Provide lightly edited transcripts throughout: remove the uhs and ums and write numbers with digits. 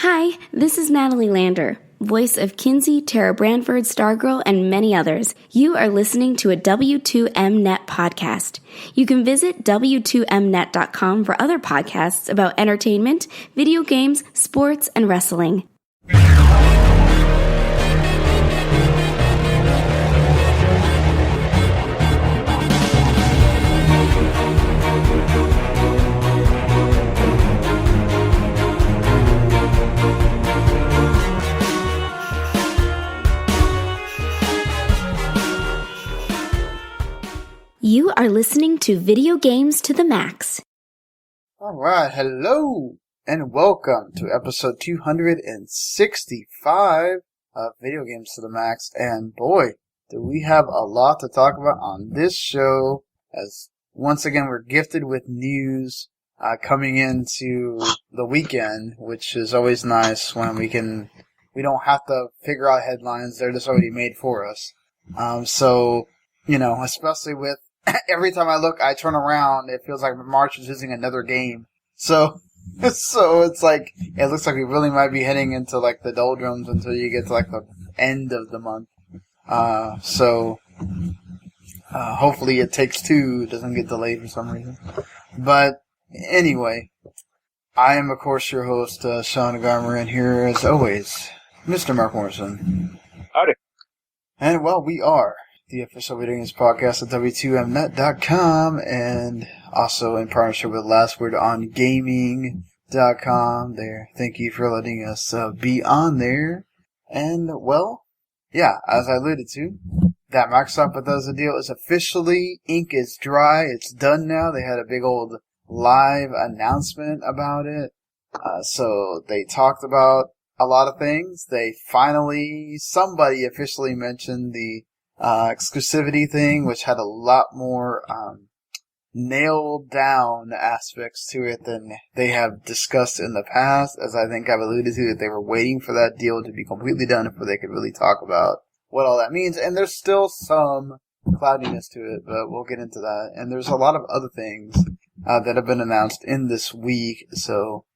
Hi, this is Natalie Lander, voice of Kinsey, Tara Branford, Stargirl, and many others. You are listening to a W2M Net podcast. You can visit W2Mnet.com for other podcasts about entertainment, video games, sports, and wrestling. You are listening to Video Games to the Max. Alright, hello, and welcome to episode 265 of Video Games to the Max, and boy, do we have a lot to talk about on this show, as once again we're gifted with news coming into the weekend, which is always nice when we don't have to figure out headlines, they're just already made for us. So, you know, especially with every time I look, I turn around, it feels like March is using another game. So it's like, it looks like we really might be heading into like the doldrums until you get to like the end of the month. Hopefully It Takes Two doesn't get delayed for some reason. But anyway, I am of course your host, Sean Garmer, and here as always, Mr. Marc Morrison. Howdy. And well, we are the official video games podcast at W2Mnet.com, and also in partnership with LastWordOnGaming.com there. Thank you for letting us be on there. And, well, yeah, as I alluded to, that Microsoft Bethesda deal is officially, ink is dry, it's done now. They had a big old live announcement about it. So they talked about a lot of things. Somebody officially mentioned the exclusivity thing, which had a lot more nailed down aspects to it than they have discussed in the past, as I think I've alluded to, that they were waiting for that deal to be completely done before they could really talk about what all that means. And there's still some cloudiness to it, but we'll get into that. And there's a lot of other things that have been announced in this week. So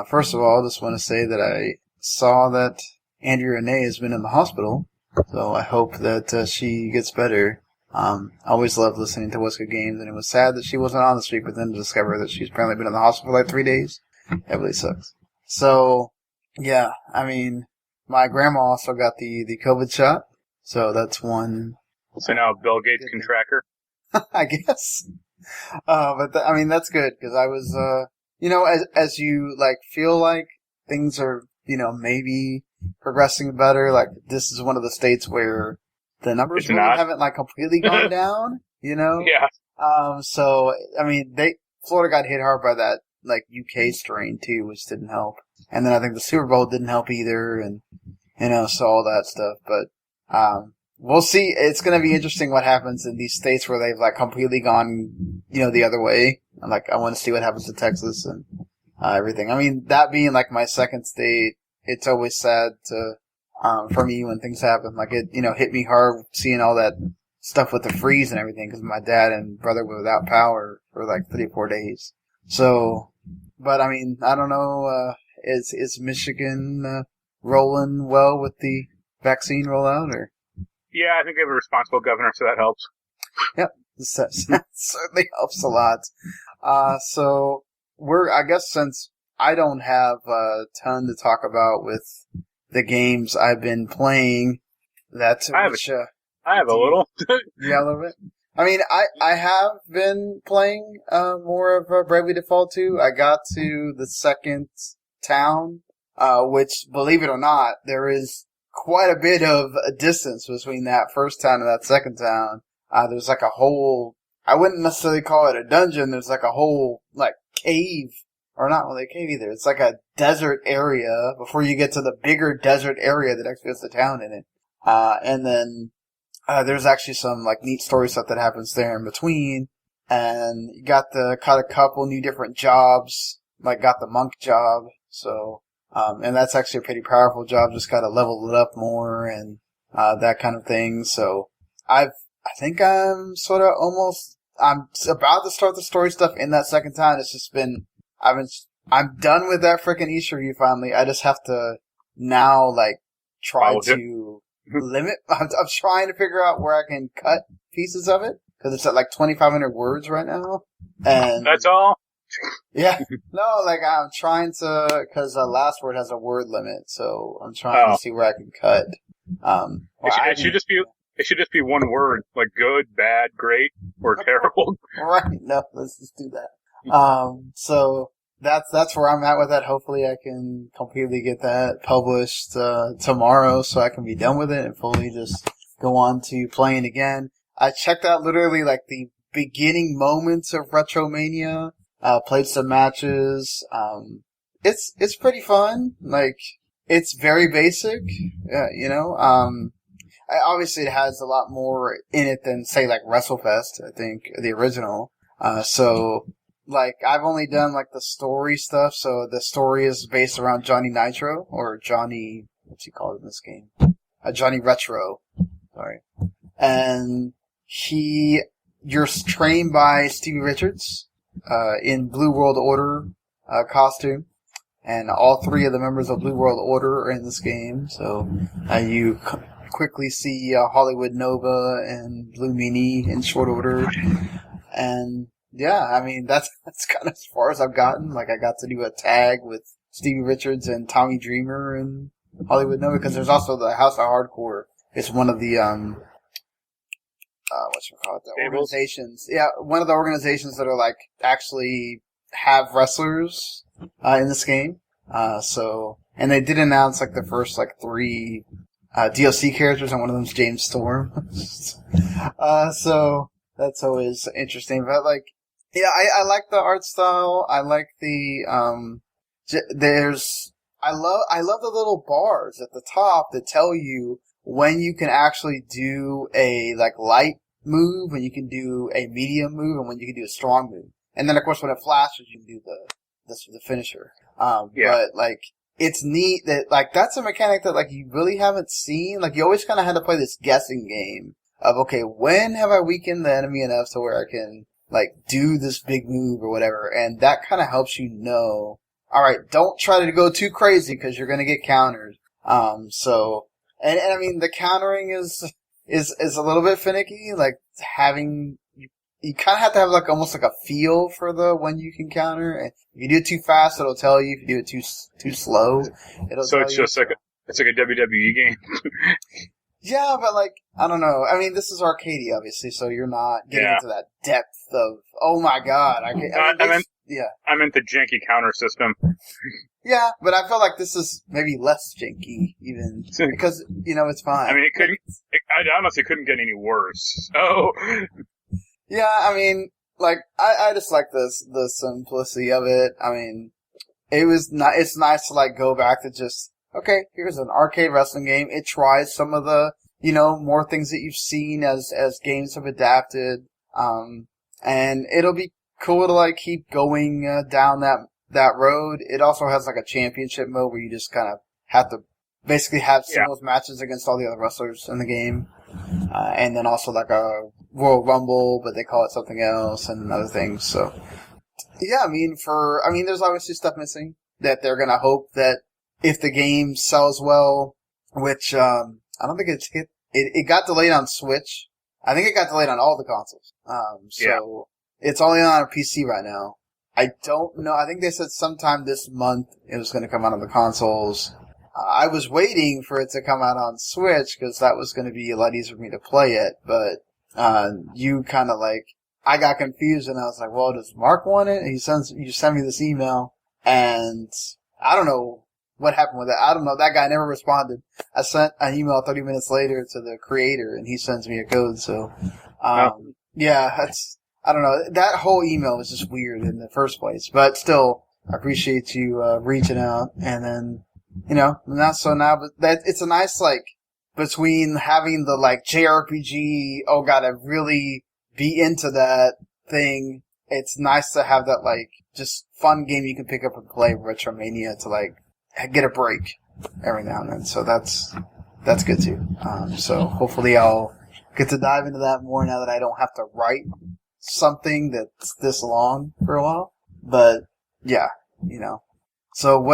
first of all, I just want to say that I saw that Andrea Renee has been in the hospital. So I hope that she gets better. I always loved listening to What's Good Games, and it was sad that she wasn't on this week, but then to discover that she's apparently been in the hospital for like 3 days. That really sucks. So, yeah, I mean, my grandma also got the COVID shot, so that's one. So now Bill Gates can track her? I guess. I mean, that's good, because I was, as you, like, feel like things are, maybe progressing better. Like, this is one of the states where the numbers really haven't like completely gone down, Yeah. So I mean, Florida got hit hard by that like UK strain too, which didn't help. And then I think the Super Bowl didn't help either, and so all that stuff. But we'll see. It's going to be interesting what happens in these states where they've like completely gone, the other way. Like, I want to see what happens to Texas and everything. I mean, that being like my second state, it's always sad for me when things happen. Like, it, hit me hard seeing all that stuff with the freeze and everything, because my dad and brother were without power for like 3 or 4 days. So, but I mean, I don't know, is Michigan rolling well with the vaccine rollout, or? Yeah, I think they have a responsible governor, so that helps. Yep, that certainly helps a lot. So, I guess since I don't have a ton to talk about with the games I've been playing. I have a little. Yeah, a little bit. I mean, I have been playing more of Bravely Default 2. I got to the second town, which, believe it or not, there is quite a bit of a distance between that first town and that second town. There's like a whole, I wouldn't necessarily call it a dungeon, there's like a whole, like, cave. Or not really a cave either. It's like a desert area before you get to the bigger desert area that actually has the town in it. And then there's actually some like neat story stuff that happens there in between. And you got a couple new different jobs. Like, got the monk job. So, and that's actually a pretty powerful job. Just gotta level it up more and that kind of thing. So I think I'm about to start the story stuff in that second town. It's just been, I've been I'm done with that frickin' Easter view finally. I just have to now, like, try to limit. I'm trying to figure out where I can cut pieces of it, because it's at like 2,500 words right now. And that's all? Yeah. No, like, I'm trying to, because Last Word has a word limit, so I'm trying to see where I can cut. It should just be one word, like good, bad, great, or terrible. Right. No, let's just do that. So that's where I'm at with that. Hopefully I can completely get that published tomorrow, so I can be done with it and fully just go on to playing again. I checked out literally like the beginning moments of Retromania. Played some matches. It's pretty fun. Like, it's very basic. You know. Obviously it has a lot more in it than, say, like WrestleFest, I think, the original. So, like, I've only done, like, the story stuff, so the story is based around Johnny Nitro, or Johnny, what's he called in this game? Johnny Retro. Sorry. And you're trained by Stevie Richards, in Blue World Order, costume. And all three of the members of Blue World Order are in this game, so, you quickly see Hollywood Nova and Blue Meanie in short order. And yeah, I mean, that's kind of as far as I've gotten. Like, I got to do a tag with Stevie Richards and Tommy Dreamer and Hollywood Nova, because there's also the House of Hardcore. It's one of the organizations. Yeah, one of the organizations that are like actually have wrestlers in this game. And they did announce like the first like 3 DLC characters, and one of them's James Storm. So that's always interesting. But like, yeah, I like the art style. I like the I love the little bars at the top that tell you when you can actually do a like light move, when you can do a medium move, and when you can do a strong move. And then of course when it flashes, you can do the finisher. But like, it's neat that, like, that's a mechanic that, like, you really haven't seen. Like, you always kind of had to play this guessing game of, okay, when have I weakened the enemy enough to where I can, like, do this big move or whatever. And that kind of helps you know, alright, don't try to go too crazy because you're going to get countered. And I mean, the countering is a little bit finicky. Like, you kind of have to have like almost like a feel for when you can counter. And if you do it too fast, it'll tell you. If you do it too slow, it'll tell you. So it's like a WWE game. Yeah, but like, I don't know. I mean, this is arcadey, obviously, so you're not getting into that depth of, oh my god. I meant the janky counter system. Yeah, but I feel like this is maybe less janky, even, because, you know, it's fine. I mean, I honestly couldn't get any worse. So. Yeah, I mean, like, I just like the simplicity of it. I mean, it's nice to, like, go back to just, okay, here's an arcade wrestling game. It tries some of the, you know, more things that you've seen as games have adapted. And it'll be cool to, like, keep going, down that road. It also has, like, a championship mode where you just kind of have to basically have singles matches against all the other wrestlers in the game. And then also, like, a Royal Rumble, but they call it something else and other things. So, yeah, I mean, there's obviously stuff missing that they're gonna hope that if the game sells well, which, I don't think it got delayed on Switch. I think it got delayed on all the consoles. It's only on a PC right now. I don't know. I think they said sometime this month it was gonna come out on the consoles. I was waiting for it to come out on Switch because that was going to be a lot easier for me to play it, but you kind of like, I got confused and I was like, well, does Marc want it? And you sent me this email, and I don't know what happened with that. I don't know. That guy never responded. I sent an email 30 minutes later to the creator, and he sends me a code. So, yeah, I don't know. That whole email was just weird in the first place, but still, I appreciate you reaching out, and then. You know, not so now, but it's a nice, like, between having the, like, JRPG, oh god, I really be into that thing, it's nice to have that, like, just fun game you can pick up and play Retromania to, like, get a break every now and then, so that's good too. So hopefully I'll get to dive into that more now that I don't have to write something that's this long for a while, but, yeah. So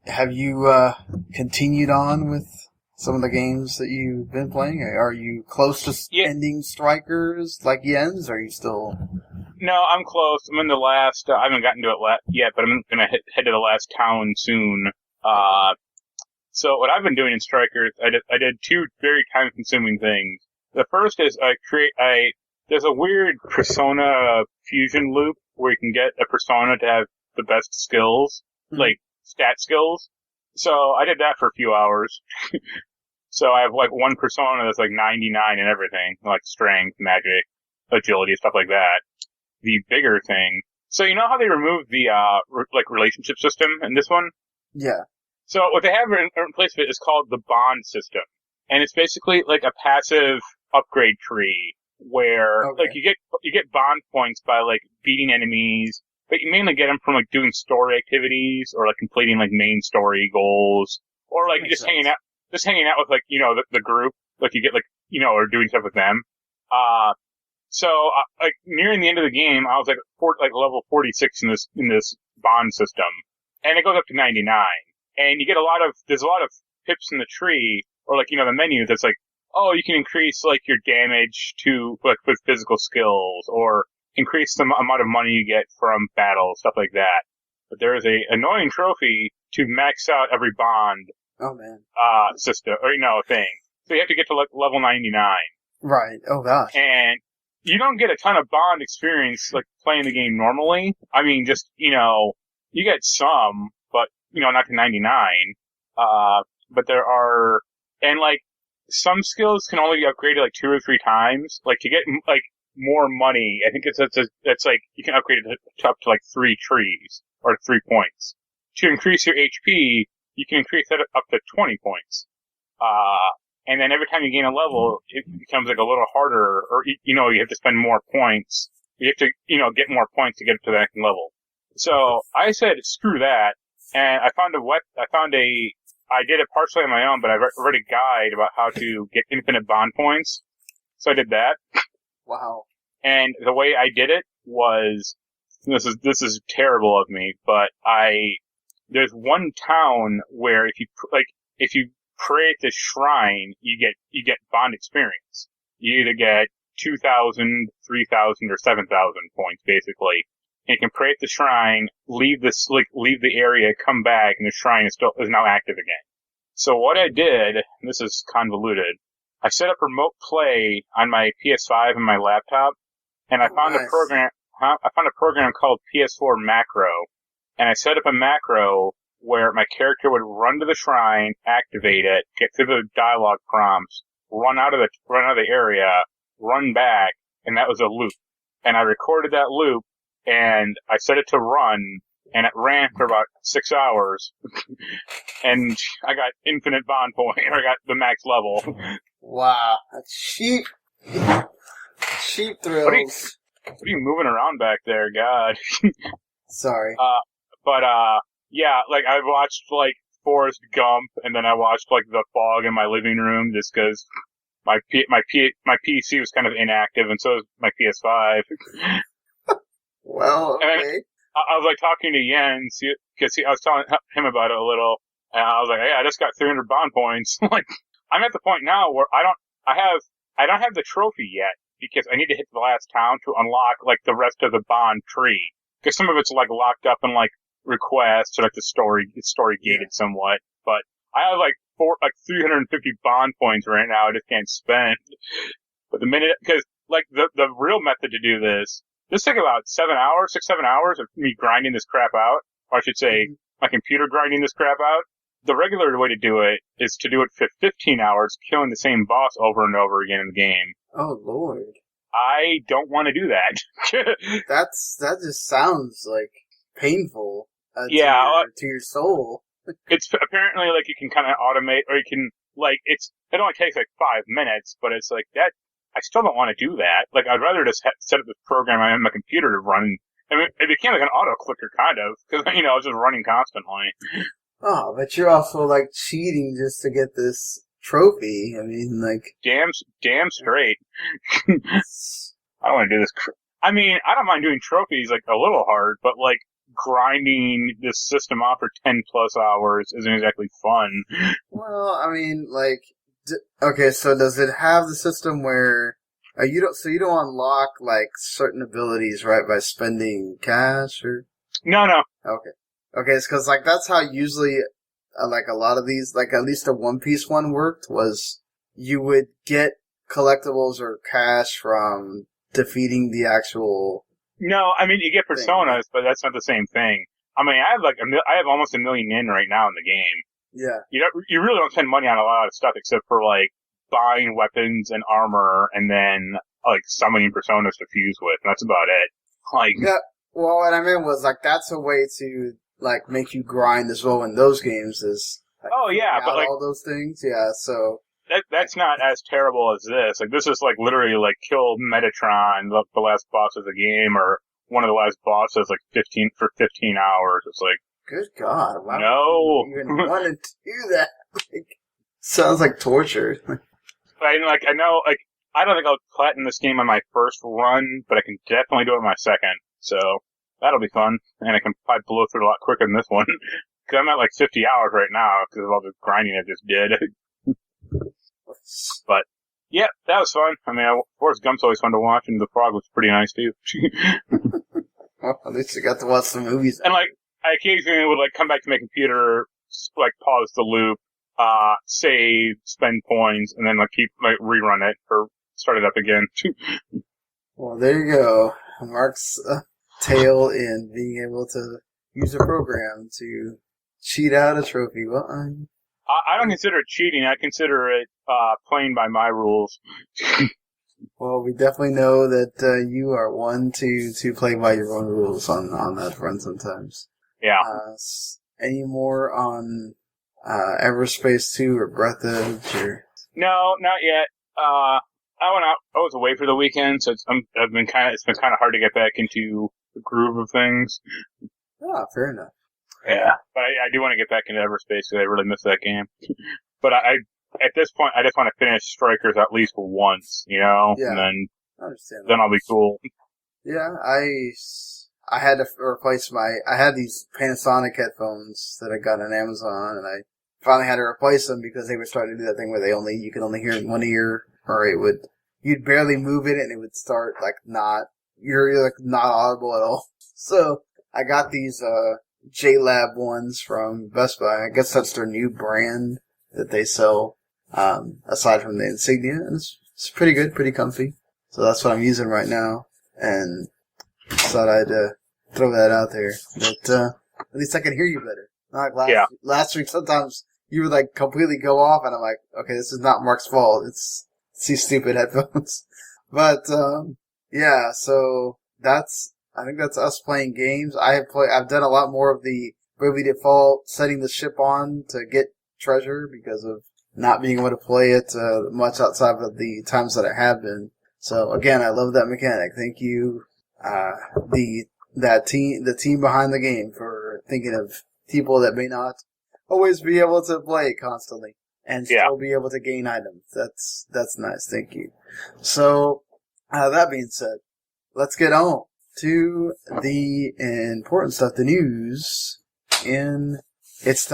have you continued on with some of the games that you've been playing? Are you close to ending Strikers like Jens? Or are you still... No, I'm close. I'm in the last... I haven't gotten to it yet, but I'm going to head to the last town soon. So what I've been doing in Strikers, I did two very time-consuming things. The first is there's a weird persona fusion loop where you can get a persona to have the best skills, like stat skills. So I did that for a few hours. So I have like one persona that's like 99 and everything, like strength, magic, agility, stuff like that. The bigger thing. So you know how they removed the relationship system in this one? Yeah. So what they have in place of it is called the bond system, and it's basically like a passive upgrade tree where like you get bond points by like beating enemies, but you mainly get them from like doing story activities or like completing like main story goals or like just hanging out with like the group, like you get like or doing stuff with them. So like nearing the end of the game, I was like level 46 in this bond system, and it goes up to 99. And you get there's a lot of pips in the tree, or like, the menu that's like, oh, you can increase like your damage to, like, with physical skills, or increase the amount of money you get from battle, stuff like that. But there is a annoying trophy to max out every bond. Oh man. System, or, thing. So you have to get to like level 99. Right. Oh gosh. And you don't get a ton of bond experience, like, playing the game normally. I mean, just, you get some, but, not to 99. But there are, and like, some skills can only be upgraded like 2 or 3 times. Like, to get, like, more money, I think it's like, you can upgrade it to up to like 3 trees, or 3 points. To increase your HP, you can increase that up to 20 points. And then every time you gain a level, it becomes like a little harder, or, you have to spend more points. You have to, get more points to get to that level. So I said, screw that. And I did it partially on my own, but I read a guide about how to get infinite bond points. So I did that. Wow. And the way I did it was, this is terrible of me, but there's one town where if you pray at the shrine, you get bond experience. You either get 2,000, 3,000, or 7,000 points, basically. And you can pray at the shrine, leave the area, come back, and the shrine is now active again. So what I did, and this is convoluted, I set up remote play on my PS5 and my laptop, and I found a program called PS4 Macro, and I set up a macro where my character would run to the shrine, activate it, get through the dialogue prompts, run out of the area, run back, and that was a loop. And I recorded that loop, and I set it to run, and it ran for about 6 hours, and I got infinite bond point, or I got the max level. Wow, that's cheap. Cheap thrills. What are you moving around back there, God? Sorry. Yeah, like, I watched, like, Forrest Gump, and then I watched, like, The Fog in my living room, just because my PC was kind of inactive, and so was my PS5. Well, okay. I was, like, talking to Jens, because I was telling him about it a little, and I was like, hey, I just got 300 bond points. Like, I'm at the point now where I don't have the trophy yet, because I need to hit the last town to unlock, like, the rest of the bond tree. Because some of it's, like, locked up in, like, requests, or, like, it's story gated somewhat. But I have, like, 350 bond points right now I just can't spend. But because, like, the real method to do this took about 6, 7 hours of me grinding this crap out. Or I should say, my computer grinding this crap out. The regular way to do it is to do it for 15 hours, killing the same boss over and over again in the game. Oh, Lord. I don't want to do that. That just sounds, like, painful. To your soul. It's apparently, like, you can kind of automate, or you can, like, it only takes, like, 5 minutes, but it's like, that, I still don't want to do that. Like, I'd rather just set up this program on my computer to run. I mean, it became like an auto-clicker, kind of, because, I was just running constantly. Oh, but you're also, like, cheating just to get this trophy. I mean, like... Damn straight. I don't want to do this. I mean, I don't mind doing trophies, like, a little hard, but, like, grinding this system off for 10 plus hours isn't exactly fun. Well, I mean, like, okay, so does it have the system where you don't unlock like certain abilities, right, by spending cash or? No. Okay, it's because like that's how usually like a lot of these, like at least the One Piece one worked, was you would get collectibles or cash from defeating the actual. No, I mean you get personas, but that's not the same thing. I mean, I have almost 1 million yen right now in the game. Yeah. You really don't spend money on a lot of stuff except for like buying weapons and armor, and then like summoning personas to fuse with. And that's about it. Like, yeah. Well, what I meant was like that's a way to like make you grind as well in those games. Is like, but like all those things. Yeah. So that's not as terrible as this. Like this is like literally like kill Metatron, the last boss of the game, or one of the last bosses, like 15 hours. It's like, good God! Why no, would you even want to do that? Like, sounds like torture. I know, like, I don't think I'll platinum this game on my first run, but I can definitely do it on my second. So that'll be fun, and I can probably blow through it a lot quicker than this one. Because I'm at like 50 hours right now because of all the grinding I just did. But yeah, that was fun. I mean, Forrest Gump's always fun to watch, and The Frog was pretty nice too. Well, at least you got to watch the movies. And like, I occasionally would like come back to my computer, like pause the loop, save, spend points, and then like keep like rerun it or start it up again. Well, there you go. Marc's tale in being able to use a program to cheat out a trophy. Well, I don't consider it cheating. I consider it playing by my rules. Well, we definitely know that you are one to play by your own rules on that front sometimes. Yeah. Any more on Everspace 2 or Breath Edge? Or? No, not yet. I went out. I was away for the weekend, so it's been kind of hard to get back into the groove of things. Ah, fair enough. Yeah, but I do want to get back into Everspace because I really miss that game. But at this point, I just want to finish Strikers at least once, you know, yeah, and then I understand then I'll be cool. Yeah, I had to replace I had these Panasonic headphones that I got on Amazon, and I finally had to replace them because they were starting to do that thing where you could only hear in one ear, or you'd barely move it and it would start like you're like not audible at all. So I got these JLab ones from Best Buy. I guess that's their new brand that they sell, aside from the Insignia, and it's pretty good, pretty comfy. So that's what I'm using right now, and thought I'd throw that out there. But at least I can hear you better. Not like last week, sometimes you would like completely go off, and I'm like, okay, this is not Marc's fault. It's these stupid headphones. But yeah, so I think that's us playing games. I've done a lot more of the Bravely Default setting the ship on to get treasure because of not being able to play it much outside of the times that I have been. So again, I love that mechanic. Thank you, the team behind the game, for thinking of people that may not always be able to play constantly and still be able to gain items. That's nice. Thank you. So that being said, let's get on to the important stuff, the news. It's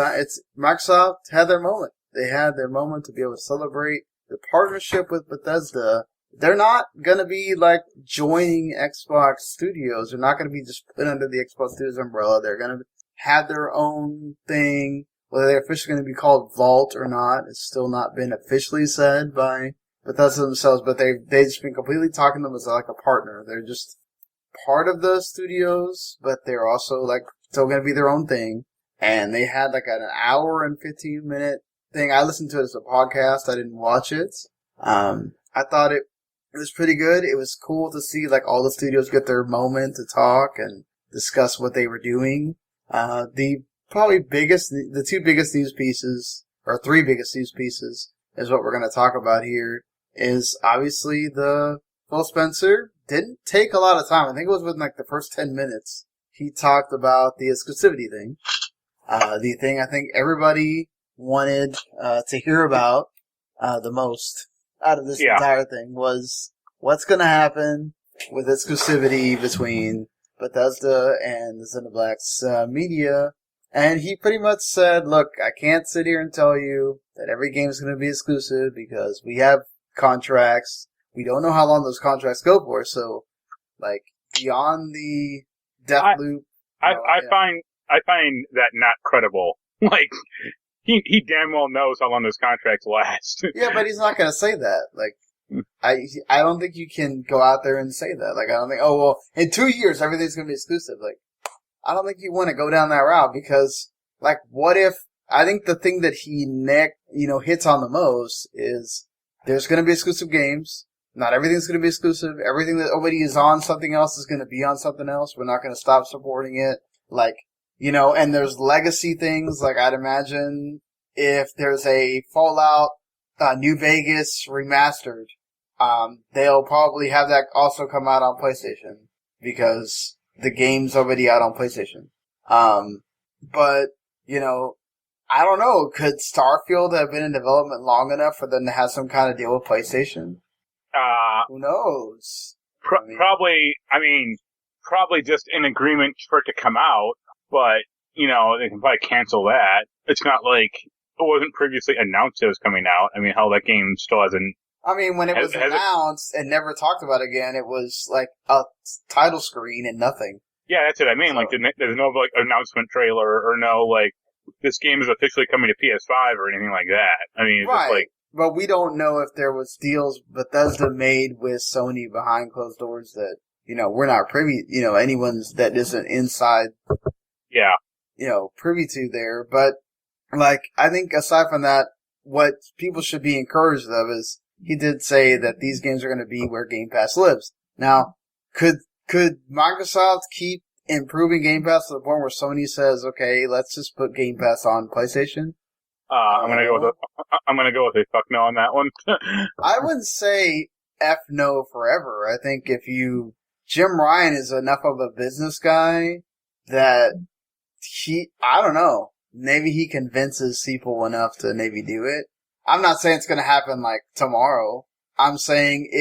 Microsoft had their moment. They had their moment to be able to celebrate the partnership with Bethesda. They're not gonna be like joining Xbox Studios. They're not gonna be just put under the Xbox Studios umbrella. They're gonna have their own thing. Whether they're officially gonna be called Vault or not, it's still not been officially said by Bethesda themselves, but they've just been completely talking to them as like a partner. They're just part of the studios, but they're also like still gonna be their own thing. And they had like an hour and 15-minute thing. I listened to it as a podcast. I didn't watch it. I thought it was pretty good. It was cool to see like all the studios get their moment to talk and discuss what they were doing. The two biggest news pieces, or three biggest news pieces, is what we're going to talk about here. Is obviously the Phil Spencer didn't take a lot of time. I think it was within like the first 10 minutes. He talked about the exclusivity thing. The thing I think everybody wanted to hear about the most out of this entire thing was what's going to happen with exclusivity between Bethesda and the Xenoblade media, and he pretty much said, look, I can't sit here and tell you that every game is going to be exclusive because we have contracts. We don't know how long those contracts go for, so, like, beyond the death loop. I find that not credible. Like, he damn well knows how long those contracts last. Yeah, but he's not going to say that. Like, I don't think you can go out there and say that. Like, I don't think, oh, well, in 2 years, everything's going to be exclusive. Like, I don't think you want to go down that route because, like, what if, I think the thing that he hits on the most is there's going to be exclusive games. Not everything's going to be exclusive. Everything that already is on something else is going to be on something else. We're not going to stop supporting it. Like, and there's legacy things. Like, I'd imagine if there's a Fallout New Vegas remastered, they'll probably have that also come out on PlayStation because the game's already out on PlayStation. But, I don't know. Could Starfield have been in development long enough for them to have some kind of deal with PlayStation? Who knows? Probably just an agreement for it to come out, but, they can probably cancel that. It's not like it wasn't previously announced it was coming out. I mean, hell, that game still hasn't... I mean, when it was announced and never talked about again, it was like a title screen and nothing. Yeah, that's what I mean. So, like, there's no, like, announcement trailer or no, like, this game is officially coming to PS5 or anything like that. I mean, it's just like... But we don't know if there was deals Bethesda made with Sony behind closed doors that, we're not privy, anyone's that isn't inside. Yeah. Privy to there. But, like, I think aside from that, what people should be encouraged of is he did say that these games are going to be where Game Pass lives. Now, could Microsoft keep improving Game Pass to the point where Sony says, okay, let's just put Game Pass on PlayStation? I'm gonna go with a fuck no on that one. I wouldn't say F no forever. I think Jim Ryan is enough of a business guy that I don't know, maybe he convinces people enough to maybe do it. I'm not saying it's gonna happen like tomorrow. I'm saying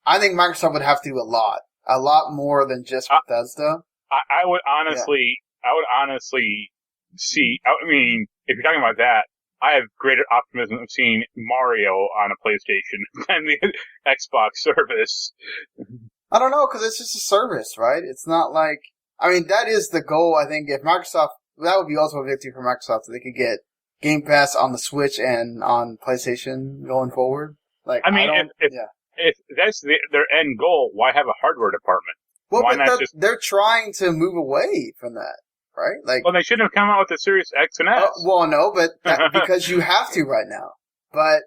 I think Microsoft would have to do a lot more than just Bethesda. I would honestly see, I mean, if you're talking about that, I have greater optimism of seeing Mario on a PlayStation than the Xbox service. I don't know, because it's just a service, right? It's not like... I mean, that is the goal, I think. If Microsoft... That would be also a victory for Microsoft, if they could get Game Pass on the Switch and on PlayStation going forward. Like, I mean, if that's their end goal, why have a hardware department? Well, but they're trying to move away from that. Right? Like, well, they shouldn't have come out with the Series X and S. Well, no, but because you have to right now. But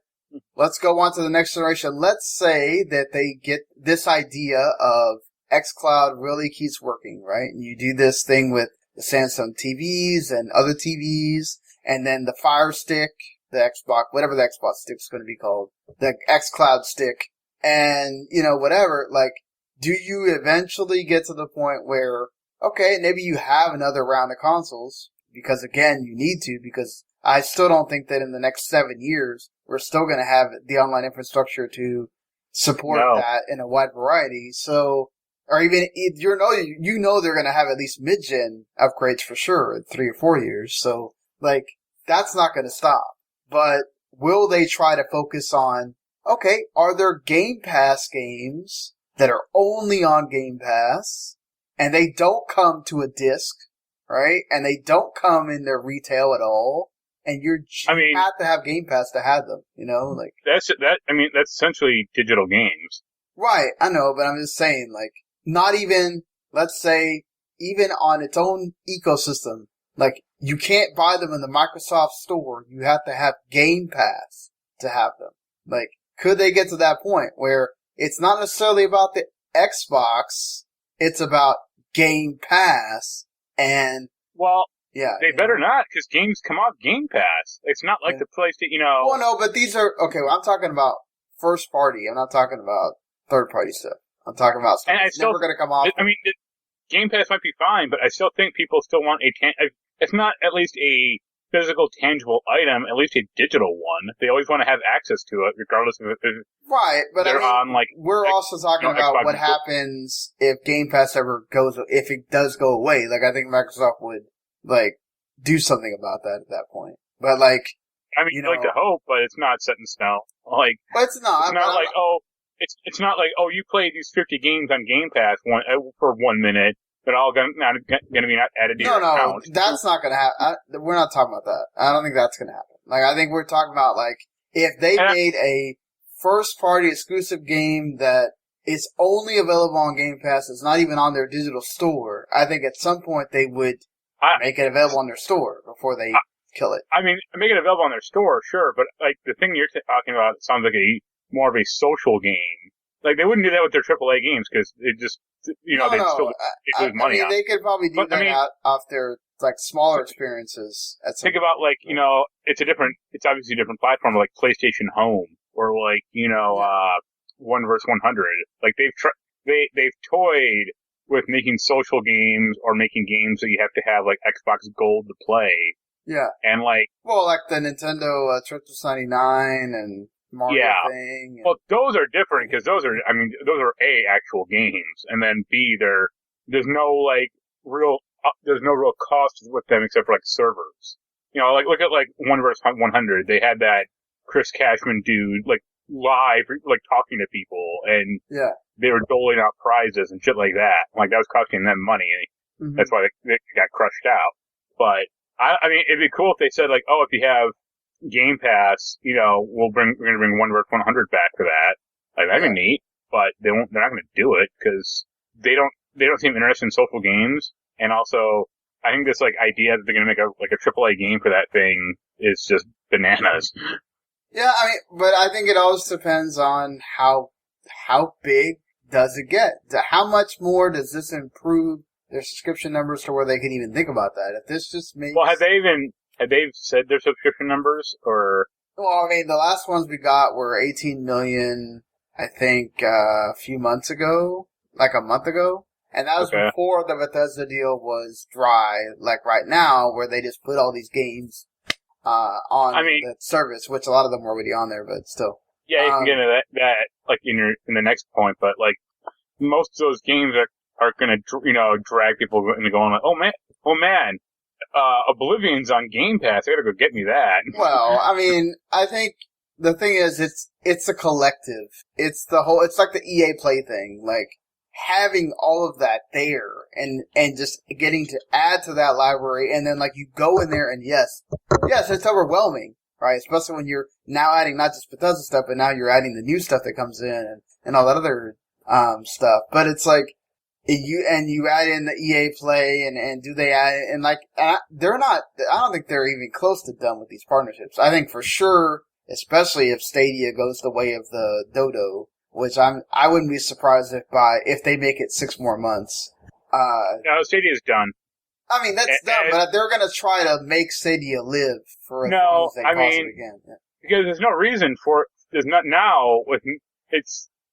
let's go on to the next generation. Let's say that they get this idea of xCloud really keeps working, right? And you do this thing with the Samsung TVs and other TVs, and then the Fire Stick, the Xbox, whatever the Xbox stick is going to be called, the xCloud stick, and, whatever. Like, do you eventually get to the point where, okay, maybe you have another round of consoles, because again, you need to, because I still don't think that in the next 7 years, we're still going to have the online infrastructure to support that in a wide variety. So, or even, they're going to have at least mid-gen upgrades for sure in 3 or 4 years. So, like, that's not going to stop. But will they try to focus on, okay, are there Game Pass games that are only on Game Pass, and they don't come to a disc, right? And they don't come in their retail at all. And you have to have Game Pass to have them, like. That's essentially digital games. Right, I know, but I'm just saying, like, not even, let's say, even on its own ecosystem, like, you can't buy them in the Microsoft store. You have to have Game Pass to have them. Like, could they get to that point where it's not necessarily about the Xbox, it's about Game Pass, and... Well, yeah, they better not, because games come off Game Pass. It's not like the PlayStation, Well, no, but these are... Okay, well, I'm talking about first party. I'm not talking about third party stuff. I'm talking about stuff that's never going to come off. Game Pass might be fine, but I still think people still want if not at least a physical, tangible item, at least a digital one. They always want to have access to it, regardless of if right. But they're on we're also talking about Xbox what happens if Game Pass if it does go away. Like, I think Microsoft would do something about that at that point. But I mean, you'd like to hope, but it's not set in stone. But it's not. It's not like, you played these 50 games on Game Pass for 1 minute. They're all going to be added to your account. No, that's not going to happen. We're not talking about that. I don't think that's going to happen. I think we're talking about, if they made a first-party exclusive game that is only available on Game Pass, it's not even on their digital store, I think at some point they would make it available on their store before they kill it. I mean, make it available on their store, sure, but, the thing you're talking about sounds like more of a social game. They wouldn't do that with their AAA games, because it just, they'd lose money. They could probably do that off their, smaller experiences at some think about, it's obviously a different platform, like PlayStation Home, or 1 vs. 100. They've toyed with making social games, or making games that you have to have, Xbox Gold to play. Yeah. And, the Nintendo Tetris 99 and Mario thing. Well, those are different, because those are A, actual games, and then B, there's no real cost with them except for servers. Look at 1 vs. 100. They had that Chris Cashman dude live talking to people, and they were doling out prizes and shit like that. That was costing them money, and that's why they got crushed out. But I mean, it'd be cool if they said if you have Game Pass, we're going to bring 1 vs. 100 back for that. That'd be neat, but they're not going to do it, because they don't seem interested in social games. And also, I think this idea that they're going to make a AAA game for that thing is just bananas. Yeah, I mean, but I think it always depends on how big does it get? How much more does this improve their subscription numbers to where they can even think about that? If this just makes... Well, have they said their subscription numbers, or? Well, I mean, the last ones we got were 18 million, I think, a few months ago, a month ago. And that was before the Bethesda deal was dry, right now, where they just put all these games on the service, which a lot of them were already on there, but still. Yeah, you can get into that in the next point, but most of those games are going to drag people into going oh man, Oblivion's on Game Pass. I gotta go get me that. Well, I mean, I think the thing is, it's a collective. It's like the EA Play thing. Having all of that there and just getting to add to that library, and then you go in there and yes, it's overwhelming, right? Especially when you're now adding not just Bethesda stuff, but now you're adding the new stuff that comes in and all that other stuff. But it's you add in the EA Play and do they add and they're not. I don't think they're even close to done with these partnerships. I think for sure, especially if Stadia goes the way of the Dodo, which I wouldn't be surprised if they make it 6 more months. No, Stadia's done. I mean, that's done, but they're going to try to make Stadia live for as long as they possibly can. Yeah. Because there's no reason for it. There's not now. If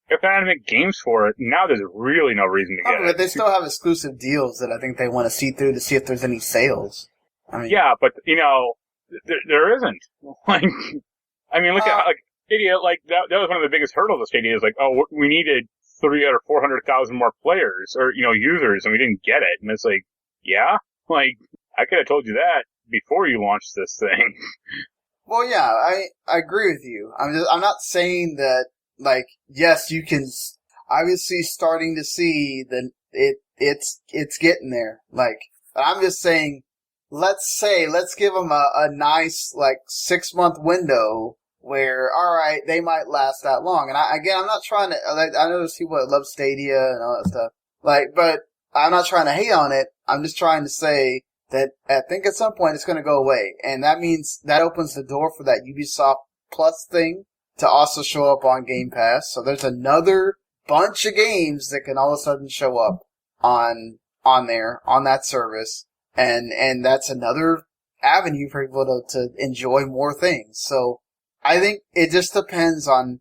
they're not going to make games for it, now there's really no reason to get it. But they still have exclusive deals that I think they want to see through to see if there's any sales. I mean, yeah, but, there isn't. Look at Stadia, that was one of the biggest hurdles of Stadia, is we needed 300,000 or 400,000 more players, or, users, and we didn't get it. And it's yeah? I could have told you that before you launched this thing. Well, yeah, I agree with you. I'm not saying that, yes, you can, obviously starting to see that it's getting there. I'm just saying, let's give them a nice, 6-month window where, alright, they might last that long. And I'm not trying to, I know there's people that love Stadia and all that stuff. But I'm not trying to hate on it. I'm just trying to say that I think at some point it's going to go away. And that means that opens the door for that Ubisoft Plus thing to also show up on Game Pass. So there's another bunch of games that can all of a sudden show up on there, on that service. And that's another avenue for people to enjoy more things. So I think it just depends on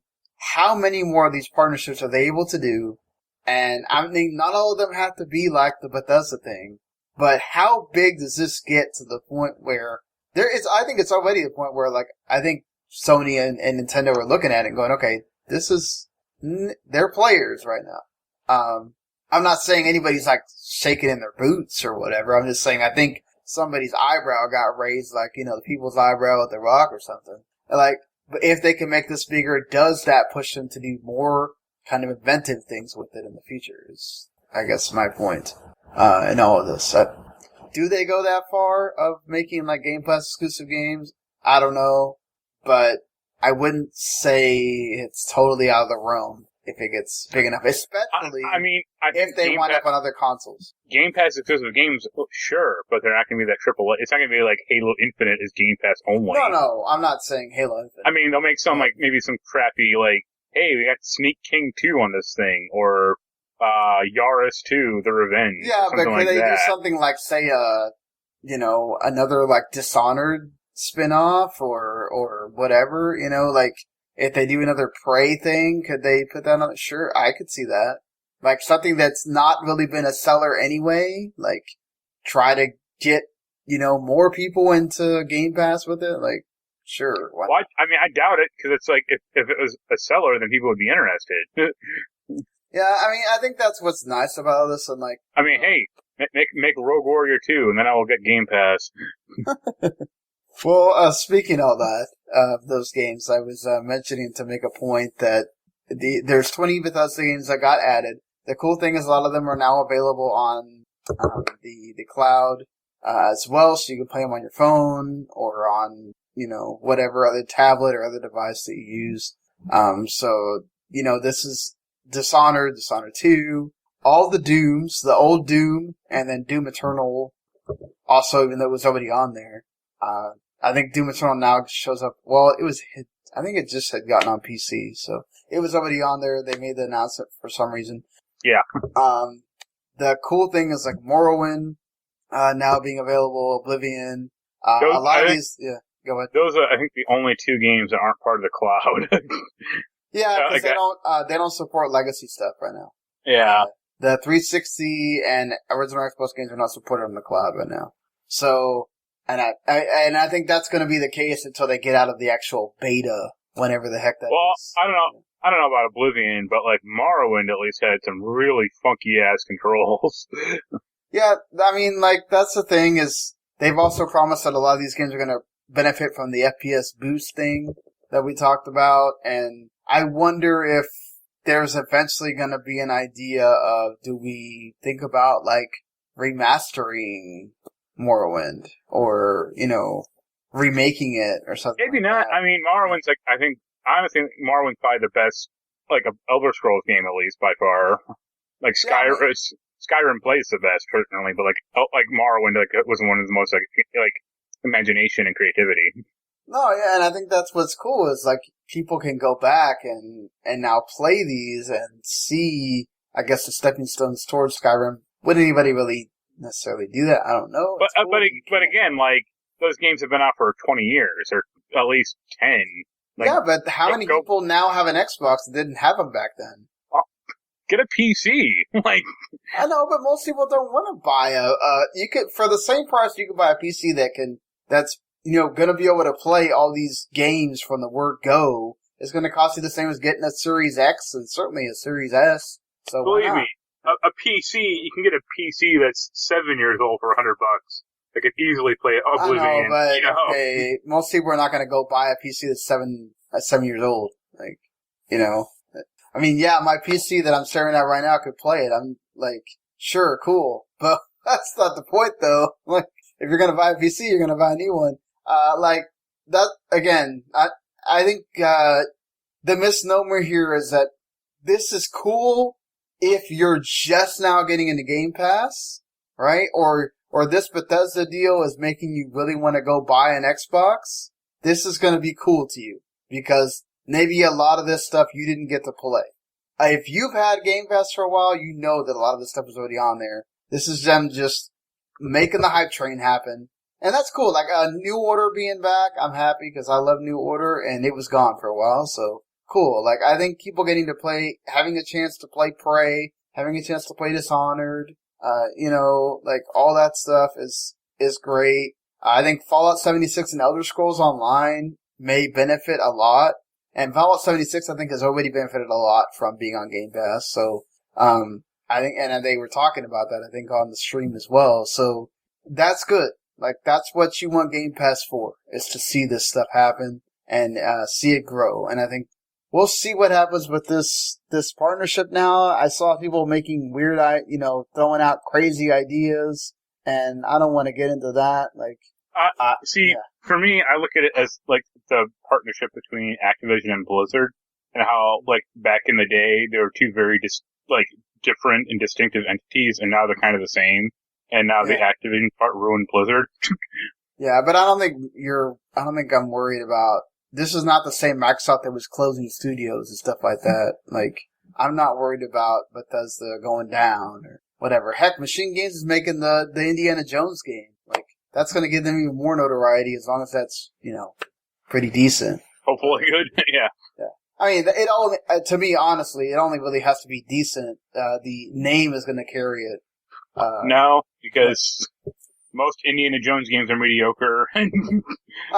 how many more of these partnerships are they able to do. And I mean, not all of them have to be like the Bethesda thing, but how big does this get to the point where I think it's already the point where, like, I think Sony and Nintendo are looking at it and going, okay, they're players right now. I'm not saying anybody's, like, shaking in their boots or whatever. I'm just saying I think somebody's eyebrow got raised, like, you know, the people's eyebrow at The Rock or something. Like, but if they can make this bigger, does that push them to do more kind of inventive things with it in the future? Is, I guess, my point in all of this. Do they go that far of making, like, Game Pass exclusive games? I don't know, but I wouldn't say it's totally out of the realm if it gets big enough, especially if they wind up on other consoles. Game Pass exclusive games, sure, but they're not going to be that triple. It's not going to be like Halo Infinite is Game Pass only. No, I'm not saying Halo Infinite. I mean, they'll make some, like, maybe some crappy, like, hey, we got Sneak King 2 on this thing, or Yaris 2, The Revenge. Yeah, but could they do that. something like, say, you know, another, like, Dishonored spin-off or whatever, you know, like, if they do another Prey thing, could they put that on? Sure, I could see that. Like, something that's not really been a seller anyway, like, try to get, you know, more people into Game Pass with it, like, sure. Well, I mean, I doubt it, because it's like, if it was a seller, then people would be interested. Yeah, I mean, I think that's what's nice about this, and like... I mean, hey, make Rogue Warrior 2, and then I will get Game Pass. Well, speaking of that, those games, I was mentioning to make a point that there's 20 Bethesda games that got added. The cool thing is a lot of them are now available on the cloud as well, so you can play them on your phone or on, you know, whatever other tablet or other device that you use. So, you know, this is Dishonored 2, all the Dooms, the old Doom, and then Doom Eternal also, even though it was already on there. I think Doom Eternal now shows up. Well, I think it just had gotten on PC, so it was already on there. They made the announcement for some reason. Yeah. The cool thing is, like, Morrowind now being available, Oblivion. A lot of these, yeah, go ahead. Those are, I think, the only two games that aren't part of the cloud. Yeah, because they don't support legacy stuff right now. Yeah. The 360 and original Xbox games are not supported on the cloud right now. So, and I think that's going to be the case until they get out of the actual beta, whenever the heck that is. I don't know about Oblivion, but, like, Morrowind at least had some really funky ass controls. Yeah, I mean, like, that's the thing is they've also promised that a lot of these games are going to benefit from the FPS boost thing that we talked about, and I wonder if there's eventually going to be an idea of, do we think about, like, remastering Morrowind or, you know, remaking it or something. Maybe not. That. I mean, Morrowind's like, I honestly think Morrowind's probably the best, like, Elder Scrolls game at least by far. Like, Skyrim plays the best, certainly, but like Morrowind, like, it was one of the most, like, imagination and creativity. No, yeah, and I think that's what's cool is, like, people can go back and now play these and see, I guess, the stepping stones towards Skyrim. Would anybody really necessarily do that? I don't know. But again, like, those games have been out for 20 years, or at least 10. Like, yeah, but how many people now have an Xbox that didn't have them back then? Get a PC. Like, I know, but most people don't want to buy you could, for the same price, you could buy a PC that's, you know, gonna be able to play all these games from the word go. It's gonna cost you the same as getting a Series X and certainly a Series S. So believe me, a PC, you can get a PC that's 7 years old for $100. That could easily play Oblivion. I know, but okay, most people are not going to go buy a PC that's 7 years old. Like, you know, I mean, yeah, my PC that I'm staring at right now could play it. I'm like, sure, cool, but that's not the point, though. Like, if you're going to buy a PC, you're going to buy a new one. Like that again. I think the misnomer here is that this is cool if you're just now getting into Game Pass, right? Or this Bethesda deal is making you really want to go buy an Xbox. This is going to be cool to you because maybe a lot of this stuff you didn't get to play. If you've had Game Pass for a while, you know that a lot of this stuff is already on there. This is them just making the hype train happen. And that's cool. Like, New Order being back, I'm happy because I love New Order and it was gone for a while. So, cool. Like, I think people getting to play, having a chance to play Prey, having a chance to play Dishonored, you know, like, all that stuff is great. I think Fallout 76 and Elder Scrolls Online may benefit a lot. And Fallout 76, I think, has already benefited a lot from being on Game Pass. So, I think, and they were talking about that, I think, on the stream as well. So, that's good. Like, that's what you want Game Pass for, is to see this stuff happen and, see it grow. And I think we'll see what happens with this partnership now. I saw people making weird, throwing out crazy ideas, and I don't want to get into that. Like, For me, I look at it as, like, the partnership between Activision and Blizzard, and how, like, back in the day, they were two very, different and distinctive entities, and now they're kind of the same, and now the Activision part ruined Blizzard. Yeah, but I don't think I'm worried about, this is not the same Microsoft that was closing studios and stuff like that. Like, I'm not worried about Bethesda going down or whatever. Heck, Machine Games is making the Indiana Jones game. Like, that's going to give them even more notoriety as long as that's, pretty decent. Hopefully good. Yeah. I mean, it only, to me, honestly, it only really has to be decent. The name is going to carry it. No, because most Indiana Jones games are mediocre. I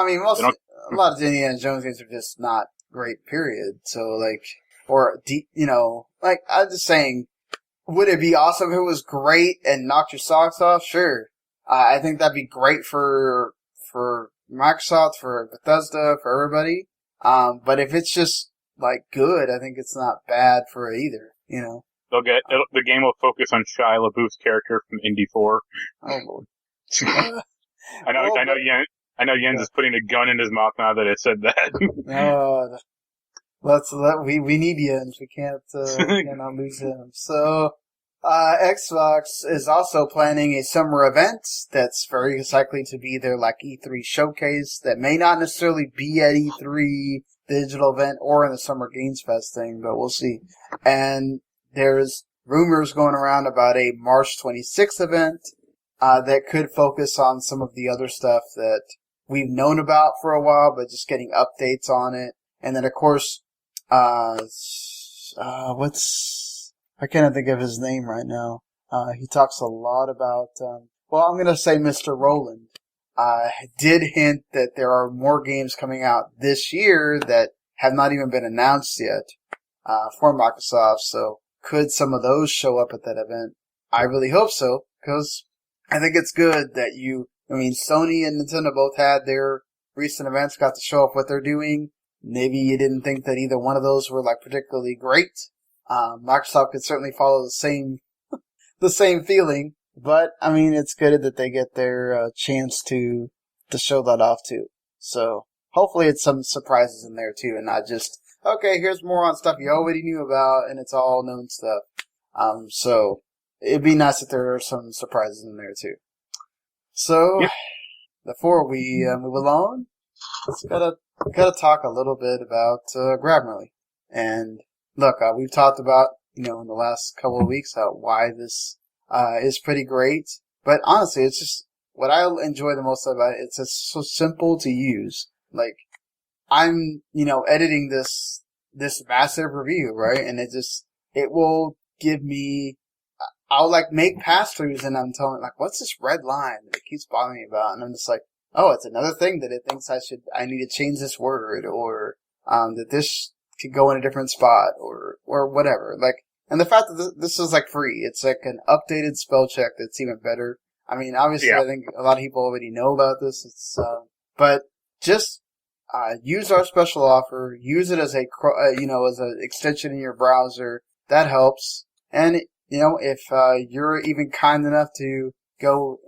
mean, a lot of Indiana Jones games are just not great, period. So, like, I'm just saying, would it be awesome if it was great and knocked your socks off? Sure. I think that'd be great for Microsoft, for Bethesda, for everybody. But if it's just, like, good, I think it's not bad for it either, The game will focus on Shia LaBeouf's character from Indy 4. Oh, Lord. I know Jens is putting a gun in his mouth now that I said that. We need Jens. We cannot lose him. So, Xbox is also planning a summer event that's very likely to be their, like, E3 showcase that may not necessarily be at E3 digital event or in the Summer Games Fest thing, but we'll see. And there's rumors going around about a March 26th event, that could focus on some of the other stuff that we've known about for a while, but just getting updates on it. And then, of course, I can't think of his name right now. He talks a lot about, I'm going to say Mr. Rowland. Did hint that there are more games coming out this year that have not even been announced yet, for Microsoft. So could some of those show up at that event? I really hope so, because I think it's good that Sony and Nintendo both had their recent events, got to show off what they're doing. Maybe you didn't think that either one of those were, like, particularly great. Microsoft could certainly follow the same feeling, but, it's good that they get their, chance to show that off too. So, hopefully it's some surprises in there too, and not just, okay, here's more on stuff you already knew about, and it's all known stuff. So, it'd be nice if there are some surprises in there too. So, before we move along, let's gotta talk a little bit about Grammarly. And look, we've talked about, in the last couple of weeks why this is pretty great. But honestly, it's just what I enjoy the most about it. It's just so simple to use. Like, I'm, editing this massive review, right? And it will give me, I'll, like, make pass-throughs and I'm telling, like, what's this red line that it keeps bothering me about? And I'm just like, oh, it's another thing that it thinks I need to change this word, or, that this could go in a different spot, or whatever. Like, and the fact that this is, like, free, it's like an updated spell check that's even better. Obviously, I think a lot of people already know about this. But just, use our special offer, use it as as an extension in your browser. That helps. And, if, you're even kind enough to go,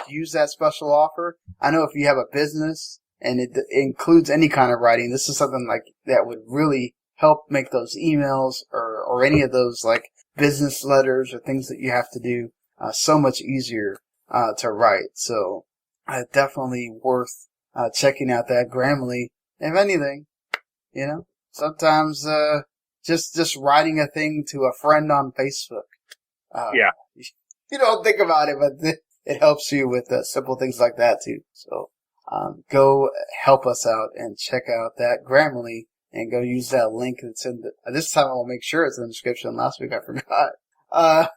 use that special offer. I know if you have a business and it includes any kind of writing, this is something like that would really help make those emails or any of those, like, business letters or things that you have to do so much easier to write. So definitely worth checking out that Grammarly. If anything, sometimes just writing a thing to a friend on Facebook. You don't think about it, but it helps you with simple things like that too. So go help us out and check out that Grammarly and go use that link that's in this time I'll make sure it's in the description. Last week I forgot.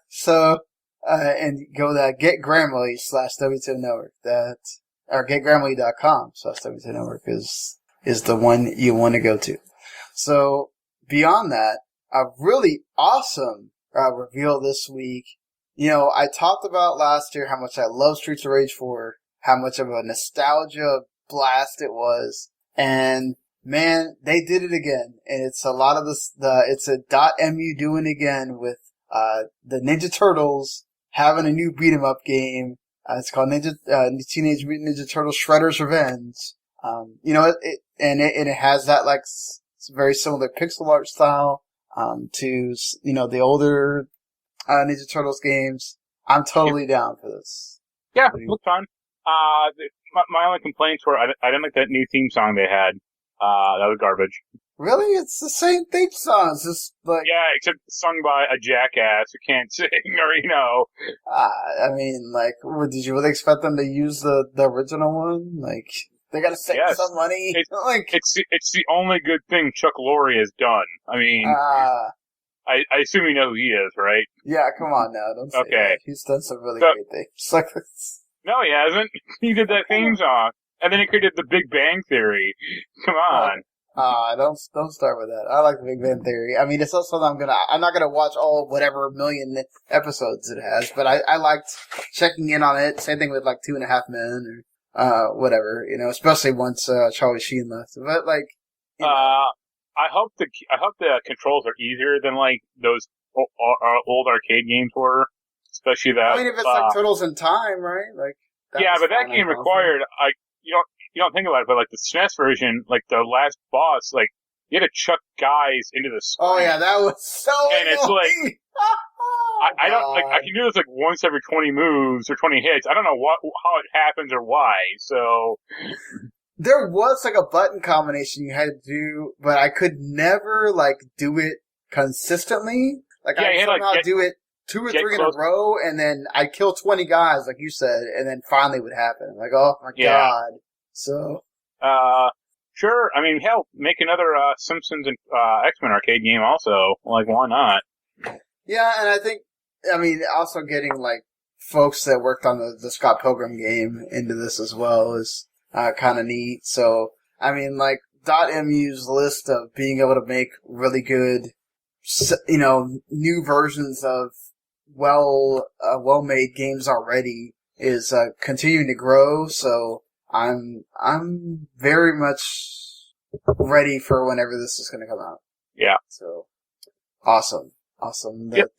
So and go to GetGrammarly/W2 Network. Or GetGrammarly.com/W2 Network is the one you want to go to. So, beyond that, a really awesome reveal this week. You know, I talked about last year how much I love Streets of Rage 4, how much of a nostalgia blast it was, and man, they did it again. And it's a lot of it's a Dot Emu doing it again with the Ninja Turtles having a new beat 'em up game. It's called Teenage Mutant Ninja Turtles Shredder's Revenge. You know, it has that like very similar pixel art style to, you know, the older Ninja Turtles games. I'm totally down for this. Yeah, it looked fun. My only complaints were I didn't like that new theme song they had. That was garbage. Really? It's the same theme song. It's just like... Yeah, except sung by a jackass who can't sing, or, you know. I mean, like, did you really expect them to use the original one? Like, they gotta save some money? It's the only good thing Chuck Lorre has done. I mean, I assume you know who he is, right? Yeah, come on now. Don't say that. He's done some really great things. Like this. No, he hasn't. He did that theme song. And then he created the Big Bang Theory. Come on. Don't start with that. I like the Big Bang Theory. I mean, it's also I'm not gonna watch all whatever million episodes it has, but I liked checking in on it. Same thing with like 2.5 Men or whatever, you know, especially once Charlie Sheen left. But like, you know. I hope the controls are easier than like those old arcade games were, especially that. I mean, if it's like Turtles in Time, right? Like, yeah, but that game required you don't think about it, but like the SNES version, like the last boss, like you had to chuck guys into the screen. Oh yeah, that was so and annoying. It's like I don't like I can do this like once every 20 moves or 20 hits. I don't know how it happens or why. So there was like a button combination you had to do, but I could never like do it consistently. Like I somehow do it 2 or 3 in a row, and then I'd kill 20 guys, like you said, and then finally it would happen. I'm like, oh my god. So, sure. I mean, hell, make another Simpsons and X-Men arcade game also. Like, why not? Yeah, and I think, I mean, also getting like folks that worked on the Scott Pilgrim game into this as well is kind of neat. So, I mean, like Dot Emu's list of being able to make really good, you know, new versions of well-made games already is continuing to grow. So I'm very much ready for whenever this is going to come out. Yeah. So awesome that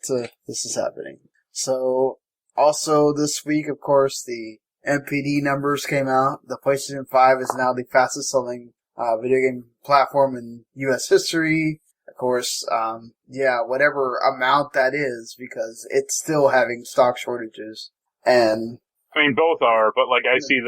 this is happening. So also this week, of course, the NPD numbers came out. The PlayStation 5 is now the fastest selling video game platform in U.S. history. Of course, whatever amount that is, because it's still having stock shortages. And I mean, both are, but like I see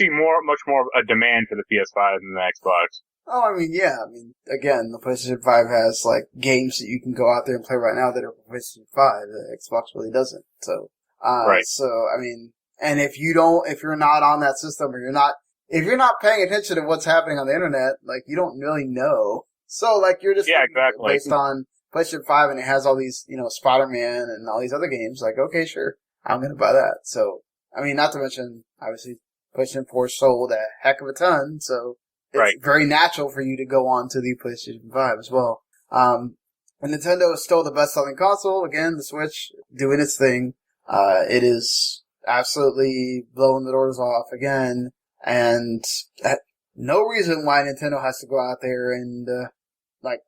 much more a demand for the PS5 than the Xbox. Oh, I mean, yeah. I mean, again, the PlayStation 5 has like games that you can go out there and play right now that are for PlayStation 5. The Xbox really doesn't. So, right. So, I mean, and if you're not on that system, or if you're not paying attention to what's happening on the internet, like you don't really know. So, like, you're just exactly. based on PlayStation 5 and it has all these, you know, Spider-Man and all these other games. Like, okay, sure, I'm going to buy that. So, I mean, not to mention, obviously, PlayStation 4 sold a heck of a ton. So, it's very natural for you to go on to the PlayStation 5 as well. And Nintendo is still the best-selling console. Again, the Switch doing its thing. It is absolutely blowing the doors off again. And no reason why Nintendo has to go out there and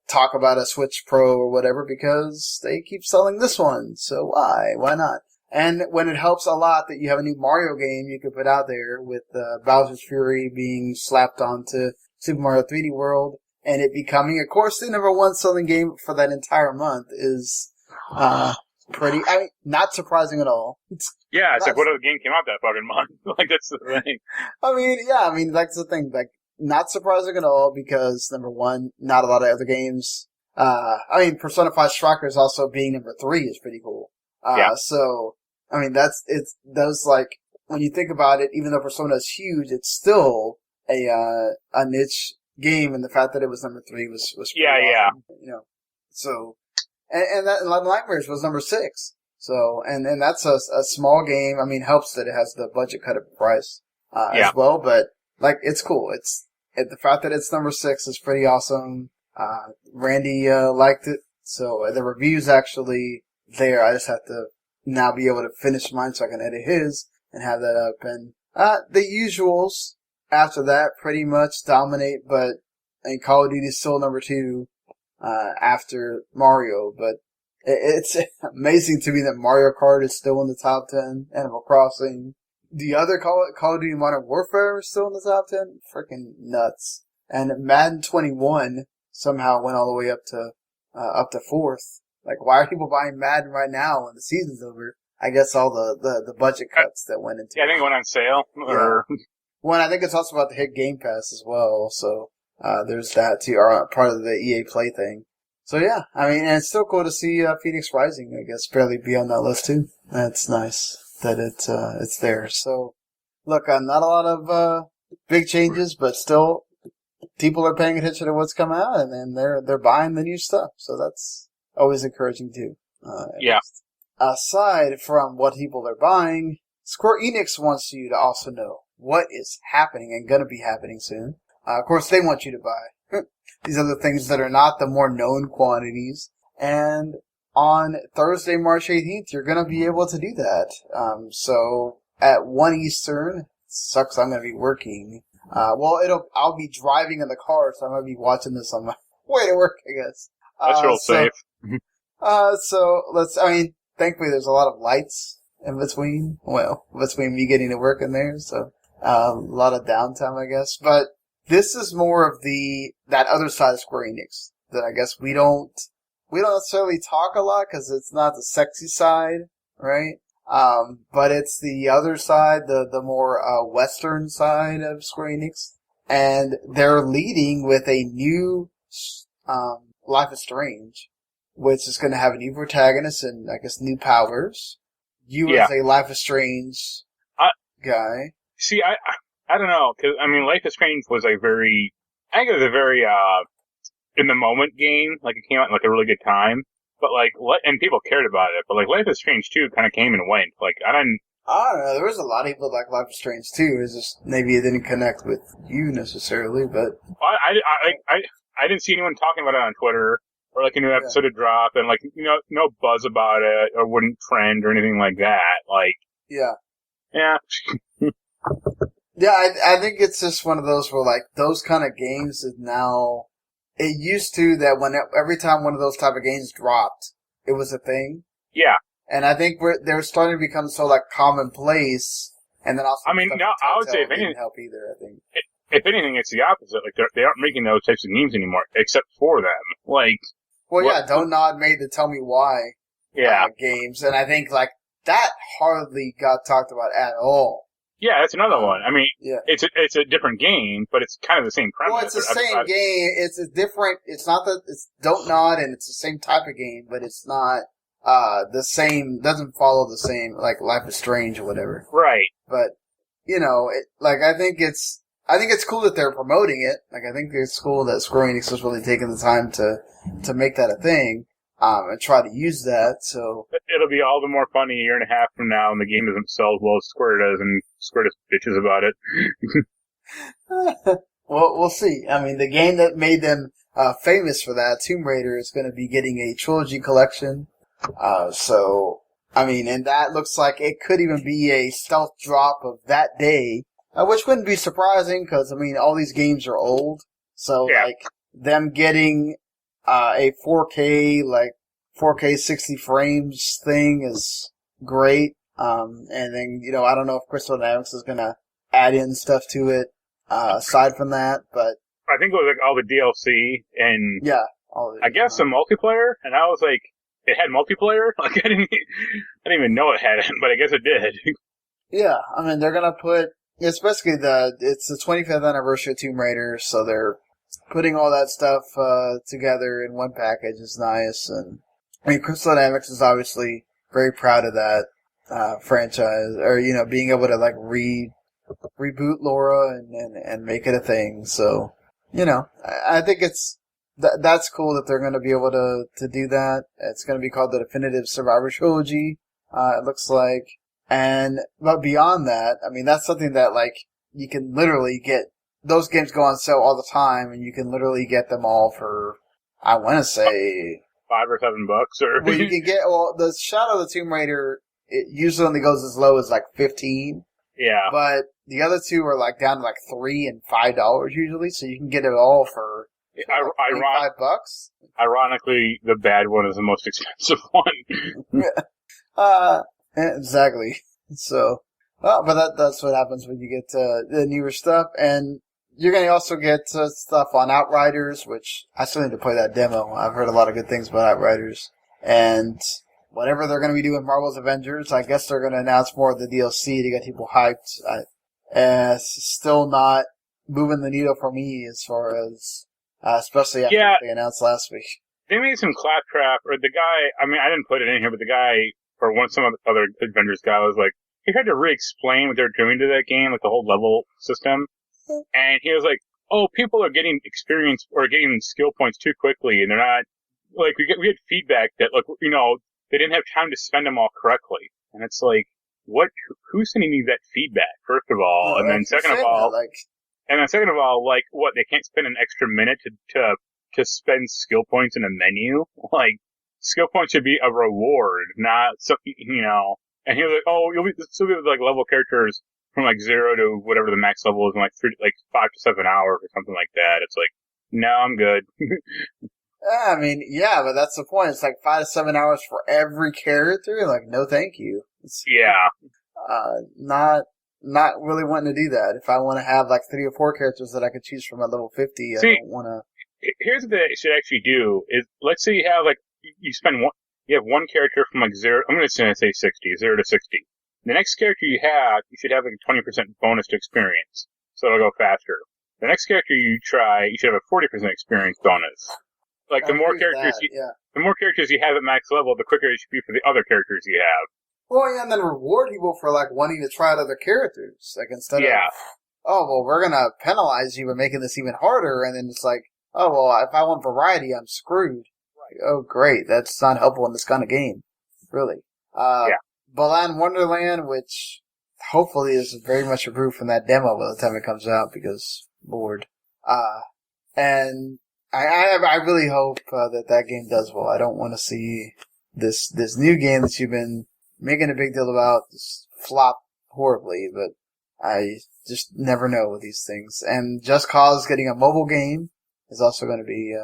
talk about a Switch Pro or whatever, because they keep selling this one. So why not? And when it helps a lot that you have a new Mario game you could put out there with Bowser's Fury being slapped onto Super Mario 3D World, and it becoming, of course, the number 1 selling game for that entire month is pretty, I mean, not surprising at all. Yeah, it's like what other game came out that fucking month? Like, that's the thing. I mean, that's the thing. Like, not surprising at all, because number 1, not a lot of other games. I mean, Persona 5 Strikers also being number 3 is pretty cool. So, I mean, those like, when you think about it, even though Persona is huge, it's still a niche game, and the fact that it was number 3 was pretty awesome, you know. So, and Nightmares was number 6. So, and that's a small game. I mean, helps that it has the budget cut up price, as well, but, like, it's cool. The fact that it's number 6 is pretty awesome. Randy, liked it. So, the review's actually there. I just have to now be able to finish mine so I can edit his and have that up. And, the usuals after that pretty much dominate, but, and Call of Duty is still number 2, after Mario, but it's amazing to me that Mario Kart is still in the top 10. Animal Crossing. The other Call of Duty Modern Warfare is still in the top 10. Freaking nuts. And Madden 21 somehow went all the way up to 4th. Like, why are people buying Madden right now when the season's over? I guess all the budget cuts that went into it. I think it went on sale. Or... Yeah. Well, and I think it's also about to hit Game Pass as well, so there's that too, or part of the EA Play thing. So yeah, I mean, and it's still cool to see Phoenix Rising, I guess, barely be on that list too. That's nice that it's there. So, look, not a lot of big changes, but still, people are paying attention to what's come out, and then they're buying the new stuff. So that's always encouraging too. Yeah. Aside from what people are buying, Square Enix wants you to also know what is happening and going to be happening soon. Of course, they want you to buy these other things that are not the more known quantities. And on Thursday, March 18th, you're going to be able to do that. So at 1 Eastern, sucks I'm going to be working. I'll be driving in the car, so I'm going to be watching this on my way to work, I guess. That's real safe. Thankfully there's a lot of lights in between. Well, between me getting to work and there, so a lot of downtime, I guess. But this is more of that other side of Square Enix that I guess we don't necessarily talk a lot because it's not the sexy side, right? But it's the other side, the more Western side of Square Enix, and they're leading with a new Life is Strange, which is going to have a new protagonist and I guess new powers. You as a Life is Strange guy. See, I don't know, because, I mean, Life is Strange was I think it was a very, in the moment game, like, it came out in, like, a really good time, but, like, and people cared about it, but, like, Life is Strange 2 kind of came and went, like, I don't know, there was a lot of people that like Life is Strange 2, it's just, maybe it didn't connect with you necessarily, but... I didn't see anyone talking about it on Twitter, or, like, a new episode had dropped, and, like, no buzz about it, or wouldn't trend, or anything like that, like... Yeah. Yeah. Yeah, I think it's just one of those where, like, those kind of games is now... It used to that every time one of those type of games dropped, it was a thing. Yeah. And I think they're starting to become so, like, commonplace, and then also... I mean, no, I would say if anything... didn't help either, I think. If anything, it's the opposite. Like, they aren't making those types of games anymore, except for them. Like... Well, yeah, Don't Nod made the Tell Me Why games, and I think, like, that hardly got talked about at all. Yeah, that's another one. I mean, yeah. it's a different game, but it's kind of the same premise. Well, it's the same game. It's a different. It's not that it's Don't Nod, and it's the same type of game, but it's not the same. Doesn't follow the same like Life is Strange or whatever. Right. But I think it's cool that they're promoting it. Like, I think it's cool that Square Enix is really taking the time to make that a thing. And try to use that, so... It'll be all the more fun a year and a half from now, and the game doesn't sell as well as Square does, and Square just bitches about it. Well, we'll see. I mean, the game that made them famous for that, Tomb Raider, is going to be getting a trilogy collection. So, I mean, and that looks like it could even be a stealth drop of that day, which wouldn't be surprising, because, I mean, all these games are old, so, like, them getting... a 4K 60 frames thing is great. And then, I don't know if Crystal Dynamics is gonna add in stuff to it, aside from that, but... I think it was, like, all the DLC and... Yeah. I guess some multiplayer, and I was like, it had multiplayer? Like, I didn't even know it had it, but I guess it did. Yeah, I mean, they're gonna put... It's basically it's the 25th anniversary of Tomb Raider, so they're putting all that stuff together in one package is nice, and I mean, Crystal Dynamics is obviously very proud of that franchise, or being able to like reboot Laura and make it a thing. So I think that's cool that they're going to be able to do that. It's going to be called the Definitive Survivor Trilogy. it looks like. But beyond that, I mean, that's something that, like, you can literally get, those games go on sale all the time, and you can literally get them all for, I want to say, $5 or $7, or well, you can get, the Shadow of the Tomb Raider, it usually only goes as low as like 15. Yeah. But the other two are like down to like $3 and $5 usually, so you can get it all for like $5. Ironically, the bad one is the most expensive one. Exactly. So, but that's what happens when you get the newer stuff, and you're going to also get stuff on Outriders, which I still need to play that demo. I've heard a lot of good things about Outriders, and whatever they're going to be doing with Marvel's Avengers, I guess they're going to announce more of the DLC to get people hyped. It's still not moving the needle for me as far as, especially after what they announced last week. They made some claptrap, or the guy, I mean, I didn't put it in here, but the guy, or some other Avengers guy was like, he had to re-explain what they're doing to that game, like the whole level system. And he was like, oh, people are getting experience or getting skill points too quickly, and they're not, like, we had feedback that, like, you know, they didn't have time to spend them all correctly. And it's like, who's sending you that feedback, first of all? And then second of all, like, what, they can't spend an extra minute to spend skill points in a menu? Like, skill points should be a reward, not something, you know. And he was like, oh, you'll be with, like, level characters from, like, 0 to whatever the max level is in, like 5 to 7 hours or something like that. It's like, no, I'm good. I mean, yeah, but that's the point. It's like 5 to 7 hours for every character. Like, no, thank you. Not really wanting to do that. If I want to have like 3 or 4 characters that I could choose from at level 50, I don't want to. Here's what they should actually do: is let's say you have like you have one character from like 0. I'm going to say 60, 0 to 60. The next character you should have like a 20% bonus to experience, so it'll go faster. The next character you try, you should have a 40% experience bonus. Like, the more characters you have at max level, the quicker it should be for the other characters you have. Well, yeah, and then reward people for, like, wanting to try out other characters. Like, instead of, oh, well, we're gonna penalize you by making this even harder, and then it's like, oh, well, if I want variety, I'm screwed. Like, oh, great, that's not helpful in this kind of game. Really. Balan Wonderland, which hopefully is very much improved from that demo by the time it comes out, because, Lord. And I really hope that game does well. I don't want to see this new game that you've been making a big deal about just flop horribly, but I just never know with these things. And Just Cause getting a mobile game is also going to be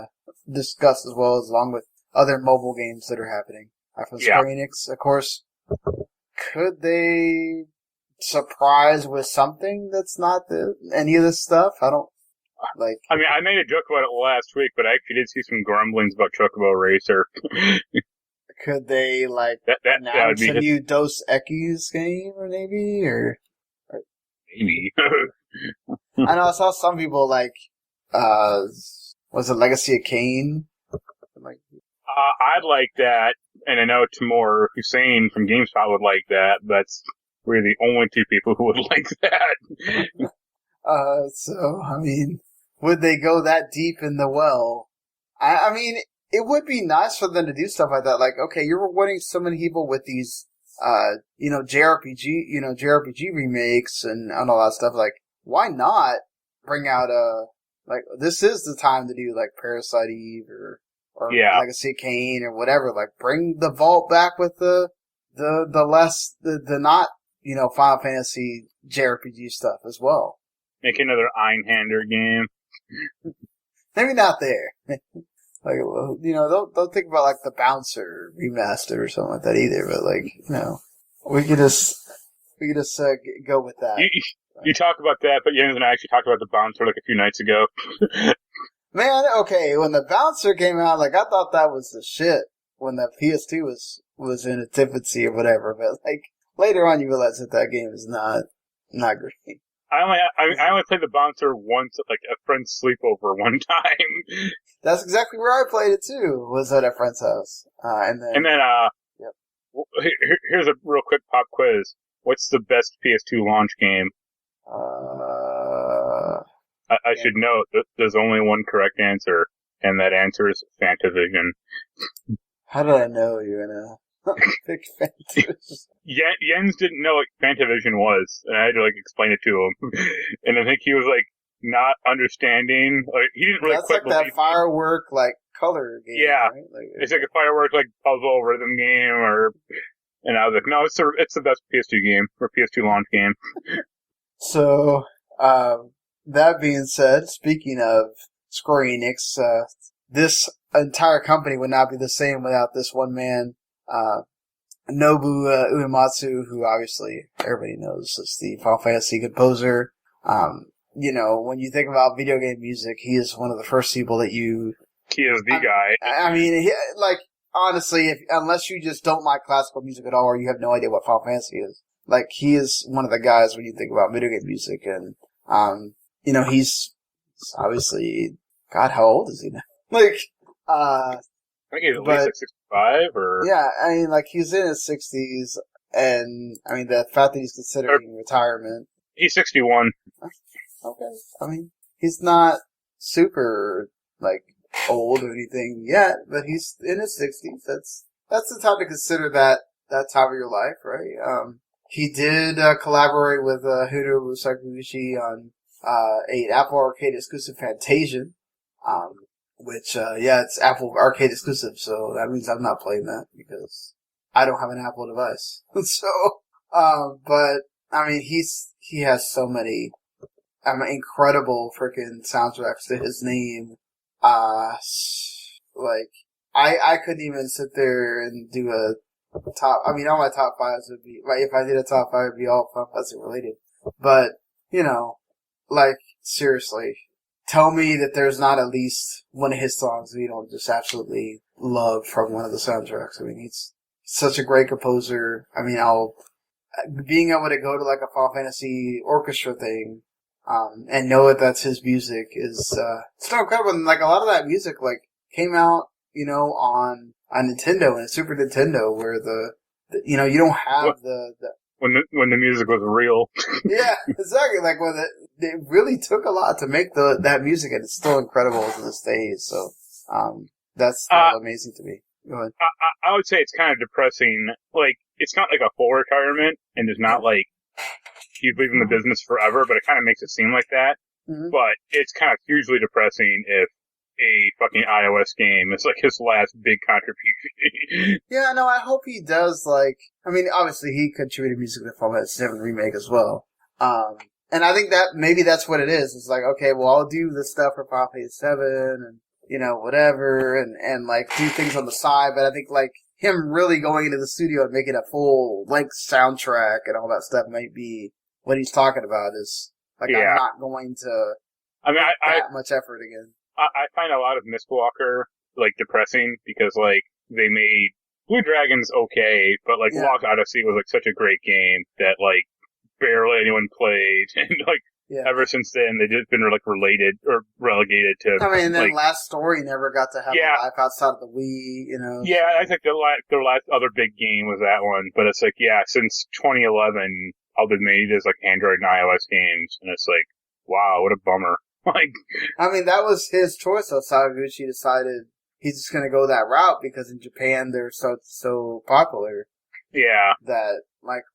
discussed as well, along with other mobile games that are happening. From Square Enix, of course. Could they surprise with something that's not any of this stuff? I don't. Like, I mean, I made a joke about it last week, but I actually did see some grumblings about Chocobo Racer. Could they, like, announce a new Dos Equis game, or maybe? Or maybe. I know, I saw some people, like, was it Legacy of Kain? I'd like that, and I know Timur Hussein from GameSpot would like that, but we're the only two people who would like that. So, I mean, would they go that deep in the well? I mean, it would be nice for them to do stuff like that. Like, okay, you're rewarding so many people with these, JRPG remakes and all that stuff. Like, why not bring out this is the time to do, like, Parasite Eve or Legacy of Kain or whatever. Like, bring the vault back with the not, Final Fantasy JRPG stuff as well. Make another Einhander game. Maybe not there. Like, don't think about, like, the Bouncer remaster or something like that either, but, like, we could just go with that. You talk about that, but Jens and I actually talked about the Bouncer like a few nights ago. Man, okay, when the Bouncer came out, like, I thought that was the shit when the PS2 was in its infancy or whatever, but, like, later on you realize that game is not great. I only played the Bouncer once at, like, a friend's sleepover one time. That's exactly where I played it too, was at a friend's house. Here's a real quick pop quiz. What's the best PS2 launch game? I should note that there's only one correct answer, and that answer is Fantavision. How did I know you're gonna Big Fantavision. Jens didn't know what Fantavision was, and I had to explain it to him. And I think he was not understanding. He didn't really. That's that firework color game. Yeah, right? It's like a firework puzzle rhythm game, and I was like, no, it's the best PS2 game or PS2 launch game. So, that being said, speaking of Square Enix, this entire company would not be the same without this one man, Nobu Uematsu, who obviously everybody knows is the Final Fantasy composer. When you think about video game music, he is one of the first people that you... He is the guy. I mean, honestly, unless you just don't like classical music at all or you have no idea what Final Fantasy is, he is one of the guys when you think about video game music. And, he's obviously... God, how old is he now? I think he's at least 65 or... Yeah, I mean, he's in his 60s, and, I mean, the fact that he's considering retirement... He's 61. Okay. I mean, he's not super, old or anything yet, but he's in his 60s. That's the time to consider that time of your life, right? He did collaborate with Hiromu Sakaguchi on a Apple Arcade exclusive Fantasian, which, it's Apple Arcade exclusive, so that means I'm not playing that because I don't have an Apple device. So, but, I mean, he has so many, incredible freaking soundtracks to his name. I couldn't even sit there and do a top, I mean, all my top fives would be, if I did a top five, it would be all Final Fantasy related. But, seriously, tell me that there's not at least one of his songs that you don't just absolutely love from one of the soundtracks. I mean, he's such a great composer. I mean, being able to go to a Final Fantasy orchestra thing, and know that that's his music is, so incredible. And a lot of that music, came out, on Nintendo and Super Nintendo where you don't have when the music was real. Yeah, exactly. When it really took a lot to make that music, and it's still incredible to this day. So, that's still amazing to me. Go ahead. I would say it's kind of depressing. It's not a full retirement, and it's not he's leaving the business forever, but it kind of makes it seem like that. Mm-hmm. But it's kind of hugely depressing if a fucking iOS game is his last big contribution. Yeah, no, I hope he does I mean, obviously he contributed music to Final Fantasy VII Remake as well. And I think that maybe that's what it is. It's okay, well, I'll do the stuff for Final Fantasy VII and, whatever, and do things on the side, but I think him really going into the studio and making a full length soundtrack and all that stuff might be what he's talking about is I'm not going to that much effort again. I find a lot of Mistwalker depressing because they made Blue Dragon's okay, but Lost Odyssey was such a great game that barely anyone played, and ever since then they've just been related or relegated to. I mean, and then Last Story never got to have a life outside of the Wii, Yeah, I think their last other big game was that one, but it's since 2011, all they've made is Android and iOS games, and it's wow, what a bummer. I mean, that was his choice. So Sakaguchi decided he's just going to go that route because in Japan they're so popular. Yeah. That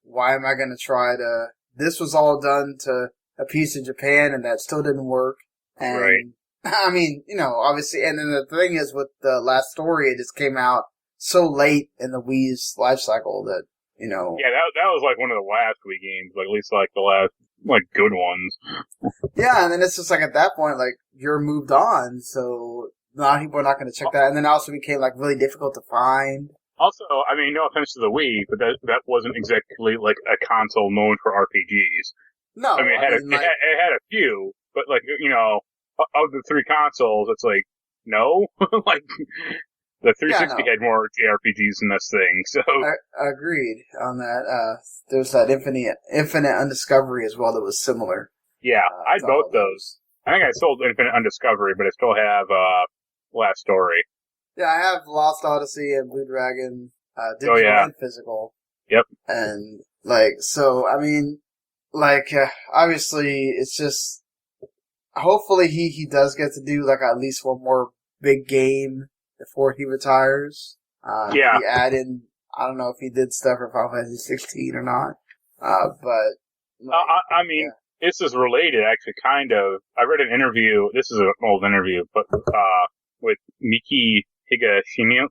why am I going to try to? This was all done to appease in Japan, and that still didn't work. And, right. I mean, obviously, and then the thing is with the Last Story, it just came out so late in the Wii's life cycle that Yeah, that was one of the last Wii games, at least the last good ones. Yeah, and then it's just at that point, you're moved on, so a lot of people are not going to check that. And then it also became really difficult to find. Also, I mean, no offense to the Wii, but that wasn't exactly a console known for RPGs. No, I mean, it had a few, but of the three consoles, it's no, the 360 had more JRPGs than this thing. So I agreed on that. There's that Infinite Undiscovery as well that was similar. Yeah, I had both those. I think I sold Infinite Undiscovery, but I still have Last Story. Yeah, I have Lost Odyssey and Blue Dragon, digital and physical. Yep. And so I mean, obviously it's just hopefully he does get to do at least one more big game before he retires. Yeah. He add in I don't know if he did stuff for Final Fantasy 16 or not. But I mean, this is related, actually, kind of. I read an interview. This is an old interview, but with Miki Higashinu.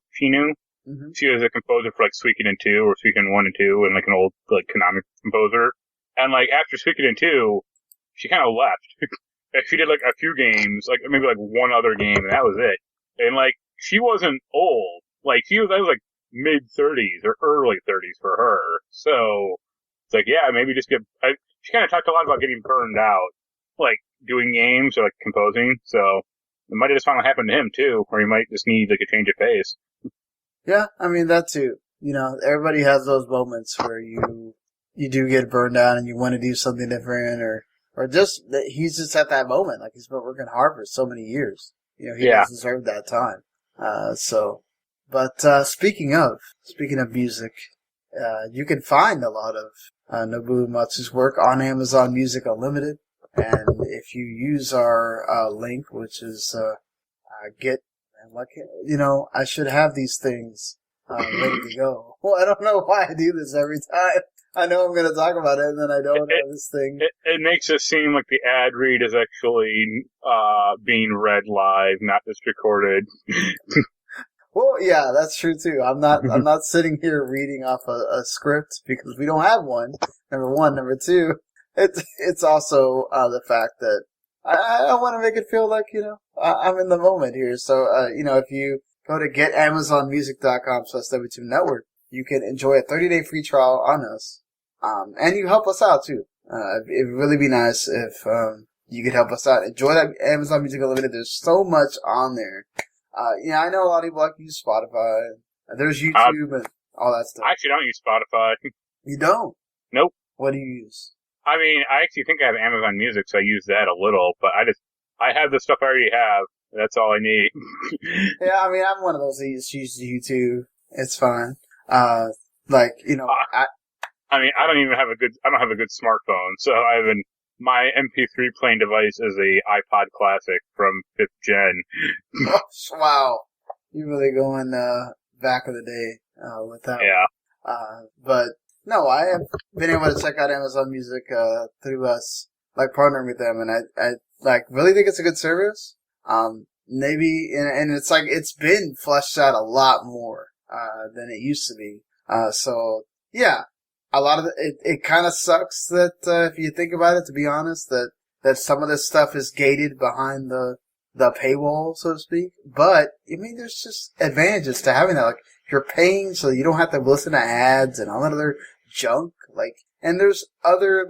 Mm-hmm. She was a composer for like Suikoden 2 or Suikoden 1 and 2, and like an old like Konami composer. And like after Suikoden 2, she kind of left. Like, she did like a few games, like maybe like one other game, and that was it. And like she wasn't old. Like that was like mid 30s or early 30s for her. So it's like, yeah, maybe just she kind of talked a lot about getting burned out, like doing games or like composing. So it might have just finally happened to him too, or he might just need like a change of pace. Yeah, I mean, that too. You know, everybody has those moments where you do get burned out and you want to do something different, or just that he's just at that moment. Like, he's been working hard for so many years. You know, he does deserve that time. But speaking of music, you can find a lot of Nobu Uematsu's work on Amazon Music Unlimited. And if you use our link, which is I should have these things ready to go. Well, I don't know why I do this every time. I know I'm going to talk about it, and then I don't have this thing. It makes it seem like the ad read is actually being read live, not just recorded. Well, yeah, that's true too. I'm not sitting here reading off a script because we don't have one. Number one, number two. It's also the fact that I want to make it feel like, I'm in the moment here. So, if you go to getamazonmusic.com/W2Network, you can enjoy a 30-day free trial on us. And you help us out too. It'd really be nice if, you could help us out. Enjoy that Amazon Music Unlimited. There's so much on there. I know a lot of people like to use Spotify. There's YouTube and all that stuff. I actually don't use Spotify. You don't? Nope. What do you use? I mean, I actually think I have Amazon Music, so I use that a little, but I have the stuff I already have. That's all I need. Yeah, I mean, I'm one of those that uses YouTube. It's fine. I mean, I don't have a good smartphone, so my MP3 playing device is a iPod Classic from 5th gen. Oh, wow. You're really going, back of the day, with that. Yeah. But, no, I have been able to check out Amazon Music, through us, partnering with them, and I really think it's a good service. Maybe, and it's it's been fleshed out a lot more, than it used to be. So, yeah. A lot of it kind of sucks that, if you think about it, to be honest, that some of this stuff is gated behind the paywall, so to speak. But, I mean, there's just advantages to having that. You're paying so you don't have to listen to ads and all that other junk. And there's other,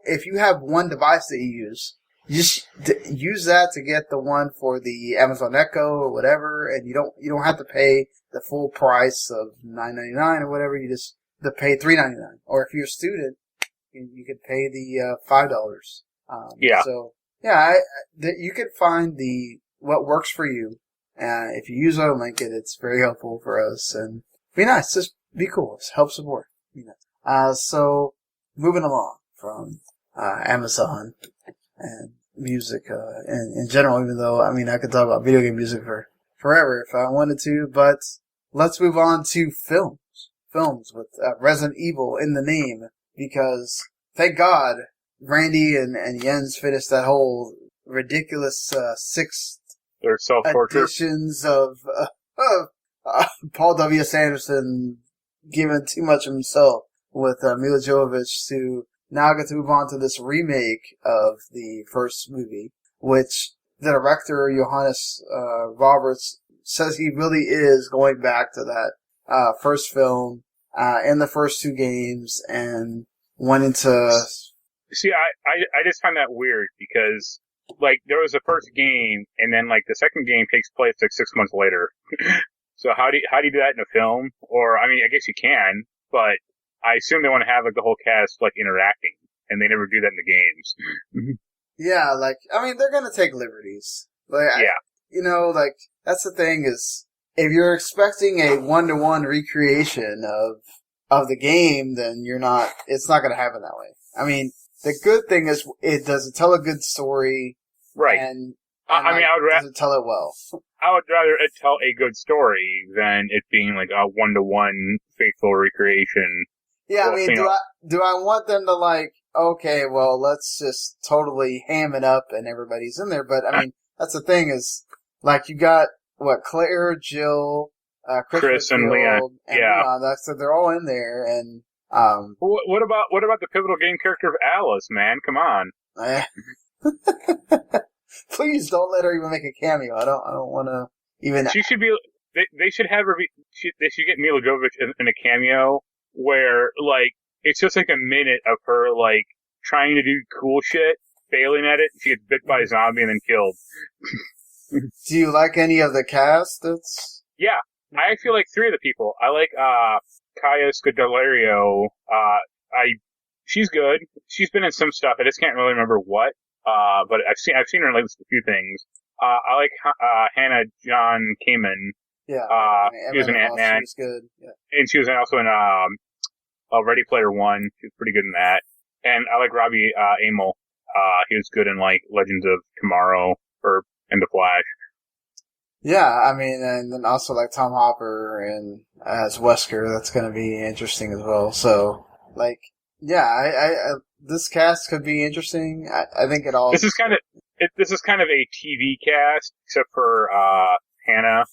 if you have one device that you use use that to get the one for the Amazon Echo or whatever, and you don't have to pay the full price of $9.99 or whatever. You just to pay $3.99, or if you're a student, you could pay the $5. Yeah. So yeah, you could find what works for you. If you use our link, it's very helpful for us, and be nice. Just be cool. Just help support. Be nice. So moving along from Amazon and music in general, even though I could talk about video game music for forever if I wanted to, but let's move on to films with Resident Evil in the name, because thank God Randy and Jens finished that whole ridiculous 6 editions of Paul W.S. Anderson giving too much of himself with Mila Jovovich to now get to move on to this remake of the first movie, which the director, Johannes Roberts, says he really is going back to that first film in the first 2 games and wanting to... See, I just find that weird because, there was the first game, and then, the second game takes place, 6 months later. So how do you do that in a film? Or, I guess you can, but I assume they want to have, the whole cast, interacting, and they never do that in the games. Yeah, they're gonna take liberties. Yeah. That's the thing is, if you're expecting a 1-to-1 recreation of the game, then it's not gonna happen that way. The good thing is it doesn't tell a good story. Right. And I would rather doesn't tell it well. I would rather it tell a good story than it being like a 1-to-1 faithful recreation. Yeah, I mean, do I want them to like, okay, well, let's just totally ham it up and everybody's in there? But I mean, that's the thing is, like, you got what, Claire, Jill, Chris and Leon. and Leon. So they're all in there, and what about the pivotal game character of Alice? Man, come on. Please don't let her even make a cameo. I don't want to even. She should be. They should have her. They should get Mila Jovovich in a cameo where, like, it's just like a minute of her like trying to do cool shit, failing at it. She gets bit by a zombie and then killed. Do you like any of the cast? Yeah, I actually like 3 of the people. I like Kaya Scodelario. She's good. She's been in some stuff. I just can't really remember what. But I've seen her in like a few things. I like Hannah John Kamen. Yeah. She was in Ant-Man. She was good. Yeah. And she was also in Ready Player One. She was pretty good in that. And I like Robbie Amell. He was good in like Legends of Tomorrow and The Flash. Yeah, I mean, and then also like Tom Hopper and as Wesker. That's going to be interesting as well. So, like, yeah, I this cast could be interesting. I think it all. This is kind of a TV cast, except for Hannah.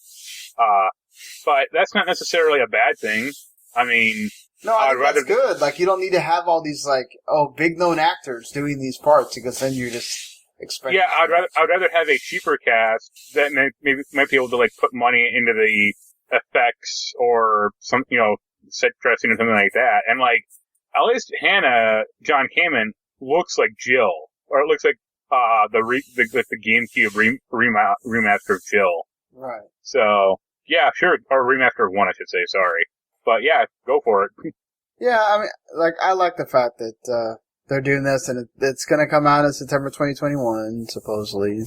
But that's not necessarily a bad thing. I mean, no, I think that's good. Like, you don't need to have all these like big known actors doing these parts because then you're just expecting. Yeah, I'd rather have a cheaper cast that maybe might be able to like put money into the effects or some set dressing or something like that, and like. At least Hannah John Kamen looks like Jill, or it looks like the GameCube remaster of Jill. Right. So yeah, sure, or remaster of 1, I should say. Sorry, but yeah, go for it. Yeah, I mean, like I like the fact that they're doing this, and it's going to come out in September 2021, supposedly.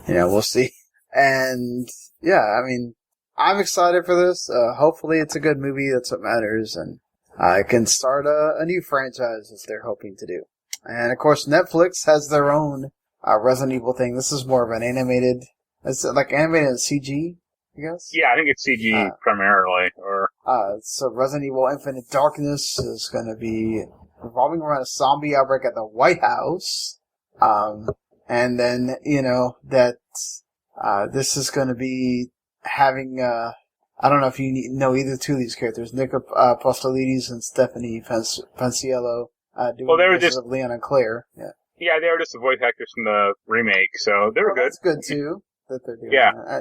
We'll see. And yeah, I mean, I'm excited for this. Hopefully, it's a good movie. That's what matters, and. It can start a new franchise as they're hoping to do. And of course, Netflix has their own Resident Evil thing. This is more of an animated, it's like animated CG, I guess? Yeah, I think it's CG primarily. So Resident Evil Infinite Darkness is going to be revolving around a zombie outbreak at the White House. And then, that this is going to be having... I don't know if you know either two of these characters, Nick Apostolides and Stephanie Panciello, doing the voices of Leon and Claire. Yeah. Yeah, they were just the voice actors from the remake, so they were good. That's good too, that they're doing that. Yeah.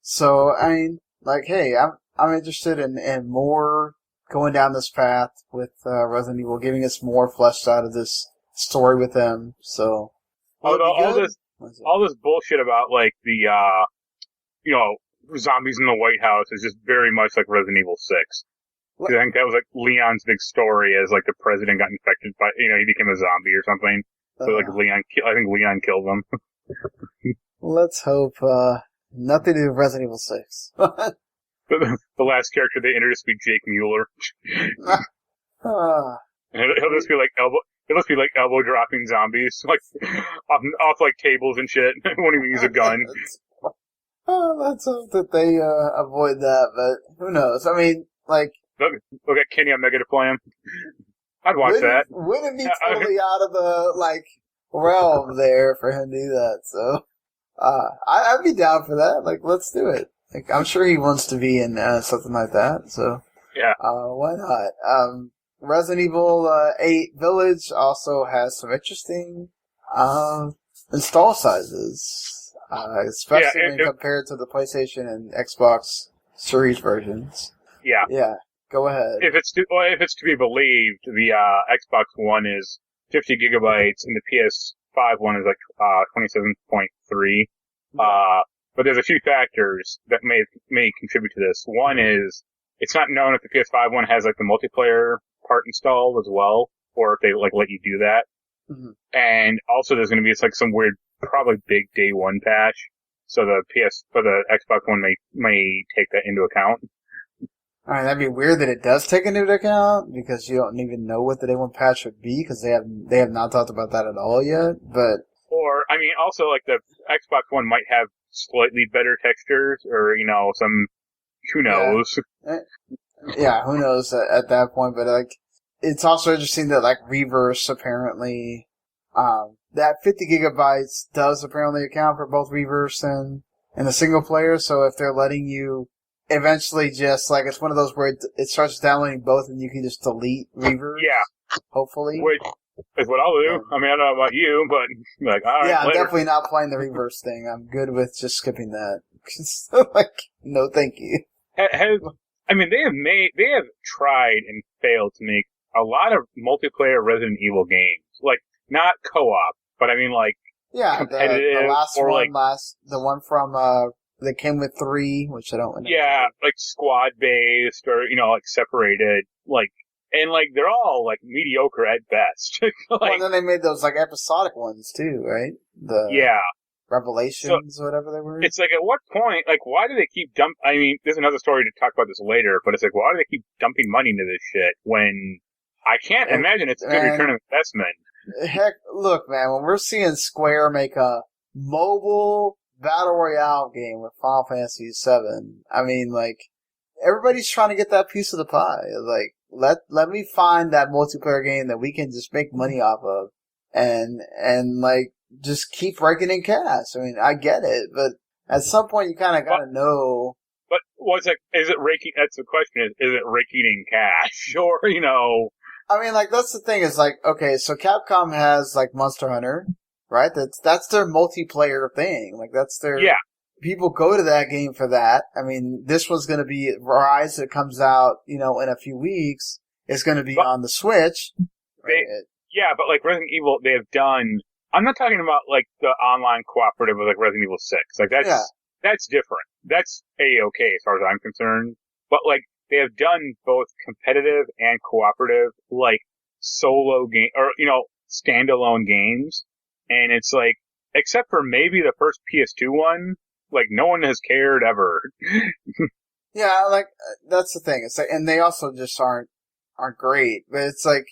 So, I mean, like, hey, I'm interested in more going down this path with Resident Evil, giving us more fleshed out of this story with them, so... All this bullshit about, like, the, zombies in the White House is just very much like Resident Evil 6. I think that was like Leon's big story as like the president got infected by, he became a zombie or something. So like I think Leon killed him. Let's hope, nothing to do with Resident Evil 6. The last character they introduced would be Jake Mueller. He'll just be like elbow dropping zombies, like off like tables and shit. Won't even use a gun. Let's hope that they avoid that, but who knows? I mean, like... Look at Kenny Omega to play him. I'd watch that. Wouldn't be totally out of the, like, realm there for him to do that, so... I'd be down for that. Like, let's do it. Like, I'm sure he wants to be in something like that, so... Yeah. Why not? Resident Evil 8 Village also has some interesting install sizes. Especially when compared to the PlayStation and Xbox Series versions. Yeah. Yeah. Go ahead. If it's to be believed, the Xbox One is 50 gigabytes and the PS5 one is like 27.3. But there's a few factors that may contribute to this. One is it's not known if the PS5 one has like the multiplayer part installed as well, or if they like let you do that. Mm-hmm. And also there's going to be some weird, probably big day one patch, so the Xbox One may take that into account. Alright, that'd be weird that it does take into account, because you don't even know what the day one patch would be, because they have not talked about that at all yet, but Or, I mean, also, like, the Xbox One might have slightly better textures, or, who knows? Yeah, who knows at that point, but, like, it's also interesting that, like, Reverse apparently, that 50 gigabytes does apparently account for both Reverse and the single player, so if they're letting you eventually just, like, it's one of those where it starts downloading both and you can just delete Reverse. Yeah. Hopefully. Which is what I'll do. I mean, I don't know about you, but, like, alright, yeah, I'm later. definitely not playing the Reverse thing. I'm good with just skipping that. Like, no thank you. I mean, they have tried and failed to make a lot of multiplayer Resident Evil games. Like, not co-op, but I mean, like, competitive. The one from, that came with 3, which I don't know. Yeah, like squad-based or, like separated, like, and like, they're all like mediocre at best. Well, and then they made those like episodic ones too, right? Yeah. Revelations, or whatever they were. It's like, at what point, like, why do they keep I mean, there's another story to talk about this later, but it's like, why do they keep dumping money into this shit when I can't imagine it's a good return on investment? Heck, look, man, when we're seeing Square make a mobile Battle Royale game with Final Fantasy VII, I mean, like, everybody's trying to get that piece of the pie. Like, let me find that multiplayer game that we can just make money off of and like, just keep raking in cash. I mean, I get it, but at some point you kind of gotta know. But what's it? Is it raking? That's the question. Is it raking in cash, or I mean, like, that's the thing. Is like, okay, so Capcom has like Monster Hunter, right? That's their multiplayer thing. Like, that's their people go to that game for that. I mean, this one's going to be Rise that comes out, in a few weeks. It's going to be on the Switch. Right? But like Resident Evil, they have done. I'm not talking about like the online cooperative with like Resident Evil 6. Like that's different. That's A-okay as far as I'm concerned. But like they have done both competitive and cooperative, like solo game or standalone games, and it's like, except for maybe the first PS2 one, like no one has cared ever. Yeah, like that's the thing. It's like, and they also just aren't great. But it's like,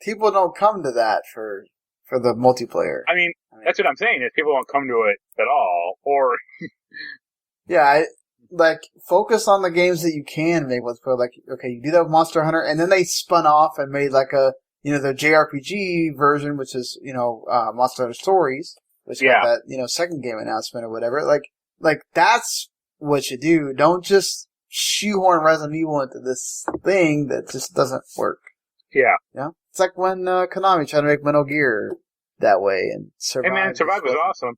people don't come to that for the multiplayer. I mean, that's what I'm saying, is people won't come to it at all, or... like, focus on the games that you can make multiplayer. Like, okay, you do that with Monster Hunter, and then they spun off and made like a, the JRPG version, which is, Monster Hunter Stories, which got that, second game announcement or whatever. Like, that's what you do. Don't just shoehorn Resident Evil into this thing that just doesn't work. Yeah. It's like when Konami tried to make Metal Gear that way and Survive. Hey man, Survive was awesome.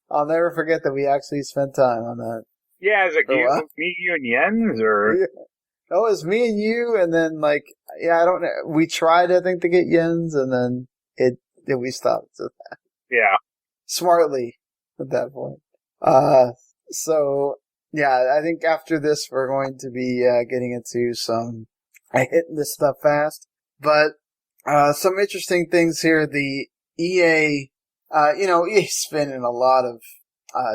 I'll never forget that we actually spent time on that. Yeah, it's like me, you, and Jens, or... Yeah. Oh, it was me and you, and then, like, I don't know. We tried, I think, to get Jens, and then we stopped. So yeah. Smartly, at that point. So... yeah, I think after this we're going to be getting into some hitting this stuff fast. But some interesting things here. The EA, EA's spending a lot of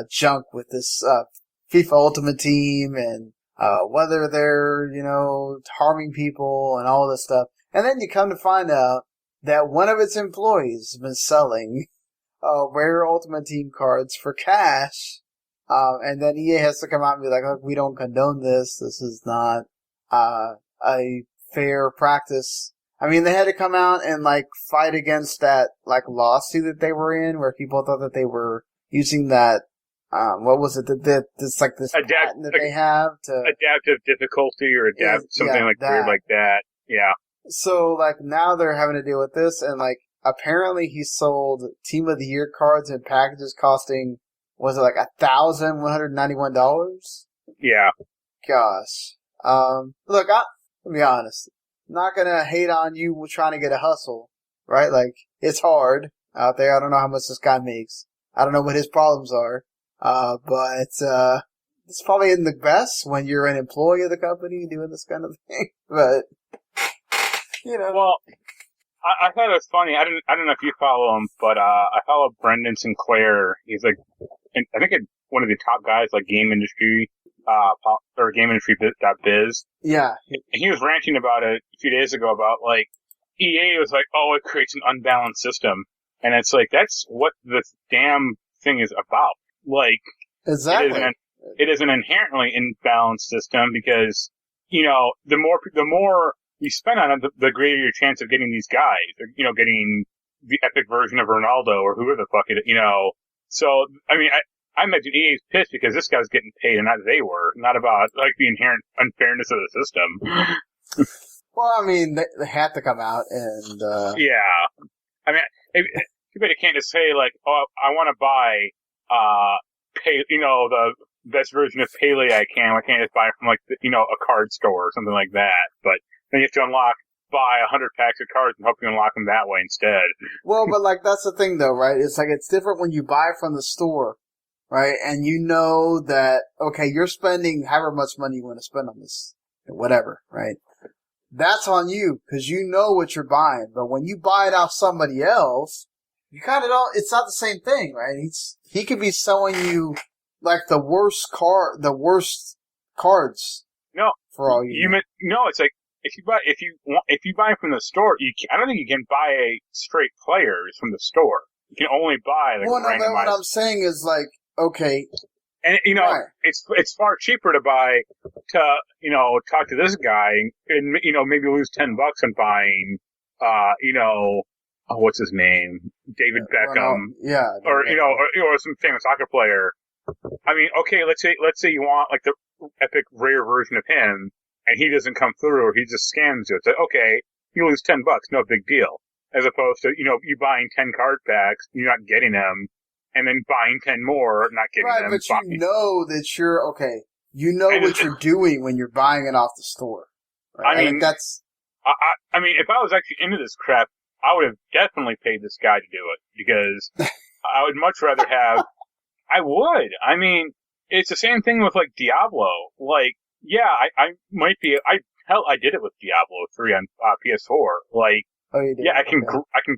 junk with this FIFA Ultimate Team and whether they're, harming people and all this stuff. And then you come to find out that one of its employees has been selling rare Ultimate Team cards for cash. And then EA has to come out and be like, look, we don't condone this. This is not, a fair practice. I mean, they had to come out and, like, fight against that, like, lawsuit that they were in where people thought that they were using that, what was it? This patent that they have to... Adaptive difficulty or something like weird like that. Yeah. So, like, now they're having to deal with this, and, like, apparently he sold Team of the Year cards in packages costing... was it like $1,191? Yeah. Gosh. Look, I'll be honest. I'm not gonna hate on you trying to get a hustle, right? Like, it's hard out there. I don't know how much this guy makes. I don't know what his problems are. But it's probably in the best when you're an employee of the company doing this kind of thing. But, Well, I thought it was funny. I don't know if you follow him, but I follow Brendan Sinclair. He's like, I think one of the top guys, like Game Industry, or GameIndustry.biz. Yeah. And he was ranting about it a few days ago about, like, EA was like, oh, it creates an unbalanced system. And it's like, that's what this damn thing is about. Like, exactly. It is an inherently imbalanced system because, the more you spend on it, the greater your chance of getting these guys, or, getting the epic version of Ronaldo or whoever the fuck it, So, I mean, I imagine EA's pissed because this guy's getting paid and not they were, not about, like, the inherent unfairness of the system. Well, I mean, they had to come out and, Yeah. I mean, too bad you can't just say, like, oh, I want to buy, the best version of Pele I can. I can't just buy it from, like, a card store or something like that. But then you have to buy 100 packs of cards and hope you unlock them that way instead. Well, but, like, that's the thing, though, right? It's like, it's different when you buy from the store, right? And you know that, okay, you're spending however much money you want to spend on this, whatever, right? That's on you, because you know what you're buying. But when you buy it off somebody else, you kind of don't, it's not the same thing, right? He could be selling you, like, the worst cards. No. For all you know. No, it's like, if you buy from the store, I don't think you can buy straight players from the store. You can only buy, like, randomized. What I'm saying is, like, okay. And, right. it's far cheaper to talk to this guy and, maybe lose $10 on buying, what's his name? David Beckham. Yeah. Or some famous soccer player. I mean, okay, let's say you want, like, the epic rare version of him, and he doesn't come through, or he just scams you. It's like, okay, you lose $10, no big deal. As opposed to, you buying 10 card packs, you're not getting them, and then buying 10 more, not getting them. Right, but you know that you're, okay, you know what you're doing when you're buying it off the store. Right? I mean, I mean, if I was actually into this crap, I would have definitely paid this guy to do it, because I would much rather have, I would. I mean, it's the same thing with, like, Diablo. Like, yeah, I did it with Diablo 3 on PS4. Like, oh, you did? Yeah, I can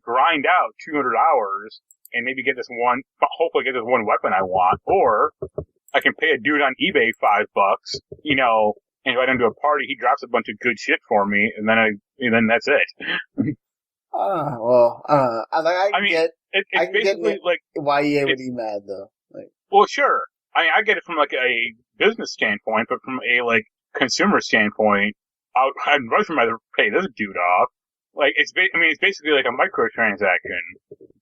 grind out 200 hours and maybe hopefully get this one weapon I want, or I can pay a dude on eBay $5, and invite him to a party. He drops a bunch of good shit for me, and then that's it. I get like why EA would be mad though. Like, well, sure. I get it from, like, a business standpoint, but from a, like, consumer standpoint, I'd much rather pay this dude off. Like, it's basically like a microtransaction,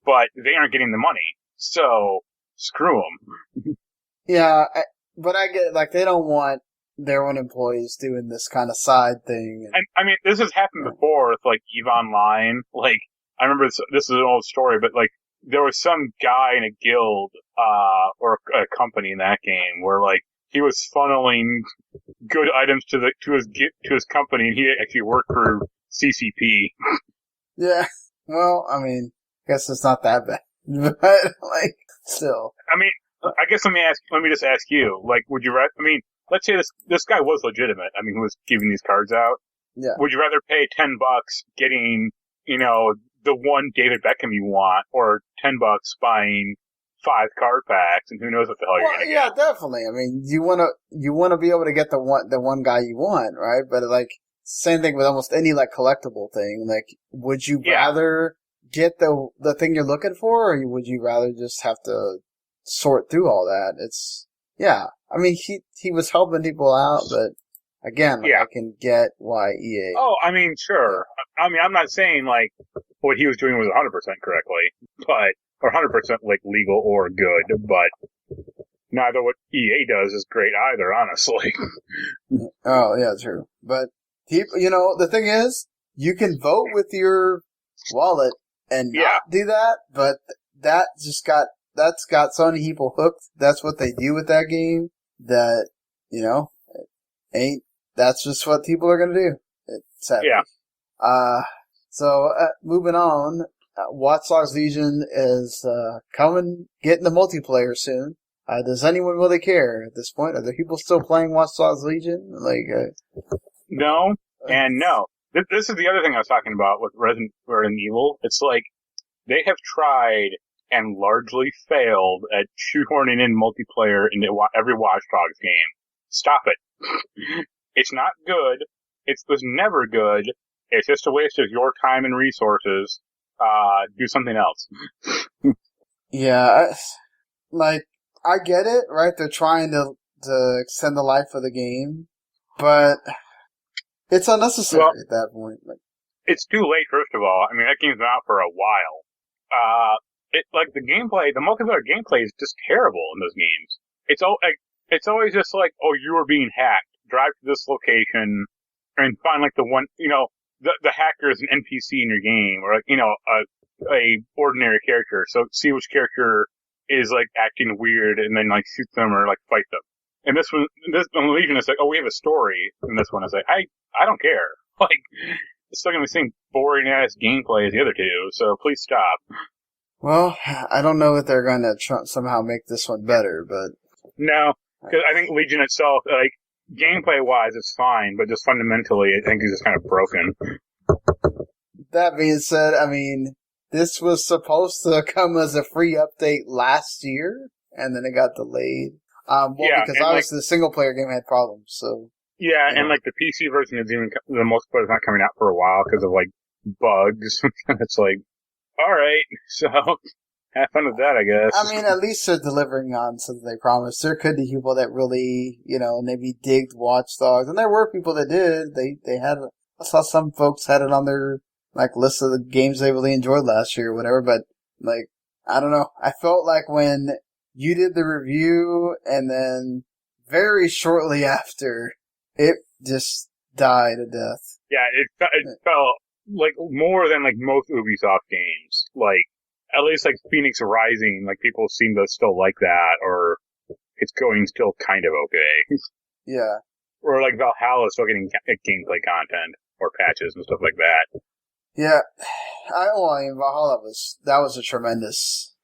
but they aren't getting the money, so screw them. Yeah, but I get, like, they don't want their own employees doing this kind of side thing. And I mean, this has happened before with, like, EVE Online. Like, I remember this is an old story, but, like, there was some guy in a guild, or a company in that game where, like, he was funneling good items to his company, and he actually worked for CCP. Yeah. Well, I mean, I guess it's not that bad. But, like, still. I mean, I guess let me just ask you, like, would you let's say this guy was legitimate. I mean, who was giving these cards out. Yeah. Would you rather pay $10 getting, the one David Beckham you want, or $10 buying 5 card packs, and who knows what the hell you're gonna get? Yeah, definitely. I mean, you wanna be able to get the one guy you want, right? But, like, same thing with almost any, like, collectible thing. Like, would you rather get the thing you're looking for, or would you rather just have to sort through all that? Yeah. I mean, he was helping people out, but again, like, I can get why EA. Oh, I mean, sure. I mean, I'm not saying, like, what he was doing was 100% correctly, or 100% like legal or good, but neither what EA does is great either, honestly. Oh, yeah, true. But the thing is, you can vote with your wallet and not do that, but that's got so many people hooked. That's what they do with that game that, that's just what people are gonna do. Sadly. Yeah. So, moving on, Watch Dogs Legion is, getting the multiplayer soon. Does anyone really care at this point? Are there people still playing Watch Dogs Legion? No, and no. This is the other thing I was talking about with Resident Evil. It's like, they have tried and largely failed at shoehorning in multiplayer into every Watch Dogs game. Stop it. It's not good. It was never good. It's just a waste of your time and resources. Do something else. Yeah, I get it, right? They're trying to extend the life of the game, but it's unnecessary at that point. It's too late, first of all. I mean, that game's been out for a while. The gameplay, the multiplayer gameplay is just terrible in those games. It's always just like, oh, you are being hacked. Drive to this location and find like the one, the hacker is an NPC in your game, or like, a ordinary character. So see which character is like acting weird, and then like shoot them or like fight them. And this Legion is like, oh, we have a story. And this one is like, I don't care. Like, it's still gonna be the same boring ass gameplay as the other two. So please stop. Well, I don't know if they're going to somehow make this one better, but no, because I think Legion itself, like gameplay wise, it's fine, but just fundamentally, I think it's just kind of broken. That being said, I mean, this was supposed to come as a free update last year, and then it got delayed. Because obviously the single player game had problems, so. Yeah, and like the PC version is even, the multiplayer is not coming out for a while because of like bugs. It's like, alright, so have fun with that, I guess. I mean, at least they're delivering on something they promised. There could be people that really, maybe digged Watch Dogs, and there were people that did. They had, I saw some folks had it on their like list of the games they really enjoyed last year or whatever, but like, I don't know. I felt like when you did the review and then very shortly after, it just died a death. Yeah, it felt like more than like most Ubisoft games. Like, at least like Phoenix Rising, like people seem to still like that, or it's going still kind of okay. Yeah. Or like Valhalla is still getting gameplay content or patches and stuff like that. Yeah. Valhalla was a tremendous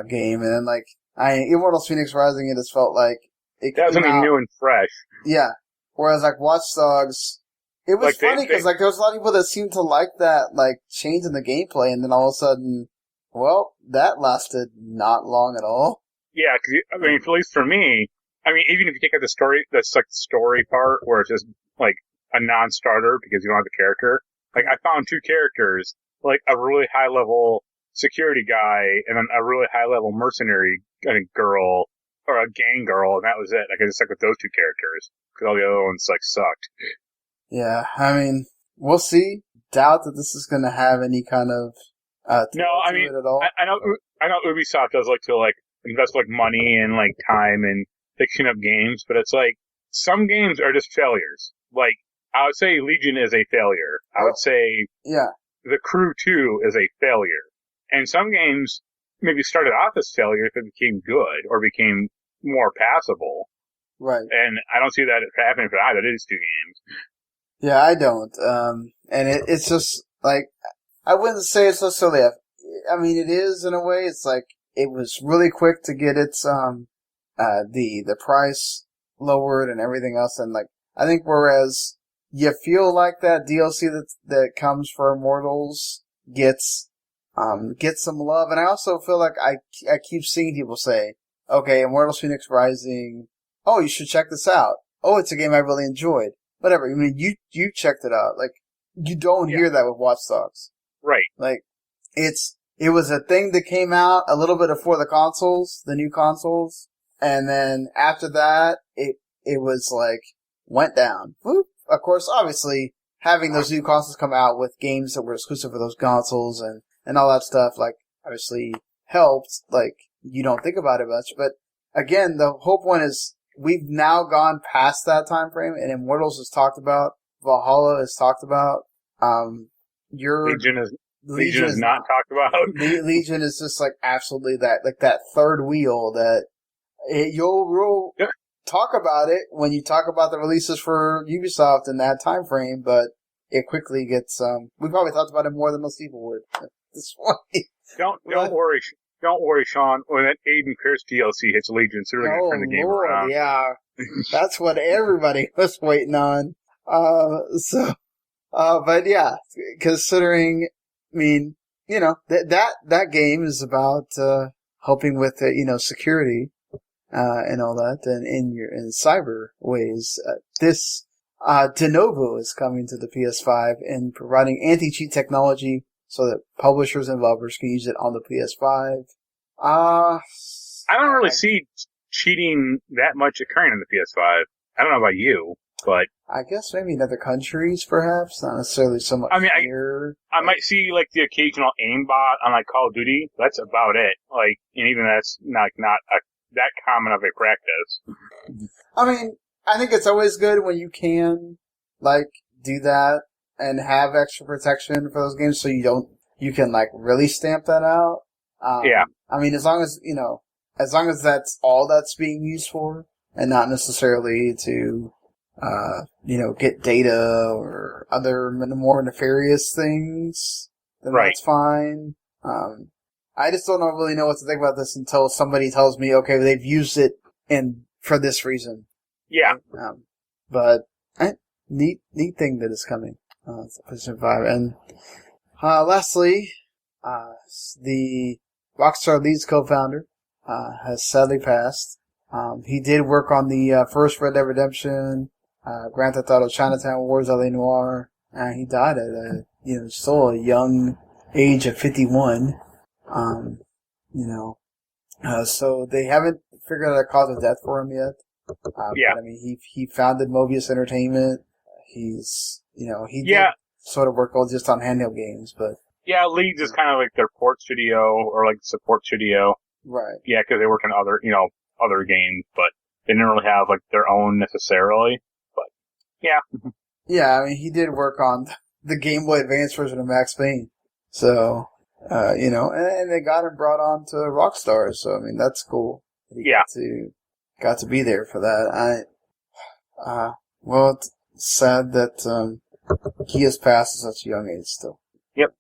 game, and then like Immortals Phoenix Rising, it just felt like that was something new and fresh. Yeah. Whereas like Watch Dogs, it was funny because like there was a lot of people that seemed to like that like change in the gameplay, and then all of a sudden, well, that lasted not long at all. Yeah, because I mean, at least for me, I mean, even if you take out the story, that's like the story part where it's just like a non-starter because you don't have the character. Like, I found two characters, like a really high-level security guy and then a really high-level mercenary girl, or a gang girl, and that was it. Like, I just stuck with those two characters, because all the other ones, like, sucked. Yeah, I mean, we'll see. Doubt that this is going to have any kind of no, I mean, at all. I know Ubisoft does like to, like, invest, like, money and, like, time in fixing up games, but it's like, some games are just failures. Like, I would say Legion is a failure. I would say The Crew 2 is a failure. And some games maybe started off as failures but became good or became more passable. Right. And I don't see that happening for either of these two games. Yeah, I don't. And it's just, like, I wouldn't say it's necessarily I mean, it is in a way. It's like, it was really quick to get its, the price lowered and everything else. And like, I think whereas you feel like that DLC that comes for Immortals gets some love, and I also feel like I keep seeing people say, okay, Immortals Phoenix Rising, oh, you should check this out. Oh, it's a game I really enjoyed. Whatever. I mean, you checked it out. Like, you don't hear that with Watch Dogs. Right. Like, it was a thing that came out a little bit before the new consoles, and then after that, it was like, went down. Whoop. Of course, obviously, having those new consoles come out with games that were exclusive for those consoles and all that stuff, like, obviously helped. Like, you don't think about it much. But again, the whole point is we've now gone past that time frame, and Immortals is talked about, Valhalla is talked about. Legion is not talked about. Legion is just like absolutely that third wheel that you'll talk about it when you talk about the releases for Ubisoft in that time frame, but it quickly gets we probably talked about it more than most people would at this point. Don't worry, Sean. When that Aiden Pierce DLC hits Legion, so they're going to turn the game around. Yeah, that's what everybody was waiting on. But yeah, considering, I mean, that game is about helping with security. And all that, and in cyber ways. This, Nobu is coming to the PS5 and providing anti-cheat technology so that publishers and developers can use it on the PS5. I don't really see cheating that much occurring on the PS5. I don't know about you, but I guess maybe in other countries, perhaps, not necessarily so much here. I might see like the occasional aimbot on like Call of Duty. That's about it. Like, and even that's not that common of a practice. I mean, I think it's always good when you can like do that and have extra protection for those games, so you can like really stamp that out. Yeah. I mean, as long as that's all that's being used for, and not necessarily to, get data or other more nefarious things, then that's fine. I just don't really know what to think about this until somebody tells me, okay, they've used it for this reason. Yeah. But neat thing that is coming. It's PlayStation 5. And lastly, the Rockstar Leeds co-founder has sadly passed. He did work on the first Red Dead Redemption, Grand Theft Auto Chinatown Wars, L.A. Noire, and he died at still a young age of 51. So they haven't figured out a cause of death for him yet. But I mean, he founded Mobius Entertainment. He did sort of work just on handheld games, but. Yeah, Leeds is kind of like their port studio or like support studio. Right. Yeah, because they work on other games, but they didn't really have like their own necessarily. But yeah. Yeah, I mean, he did work on the Game Boy Advance version of Max Payne. So, and they got him brought on to Rockstar. So, I mean, that's cool. He got to be there for that. Well, it's sad that, he has passed at such a young age still. Yep.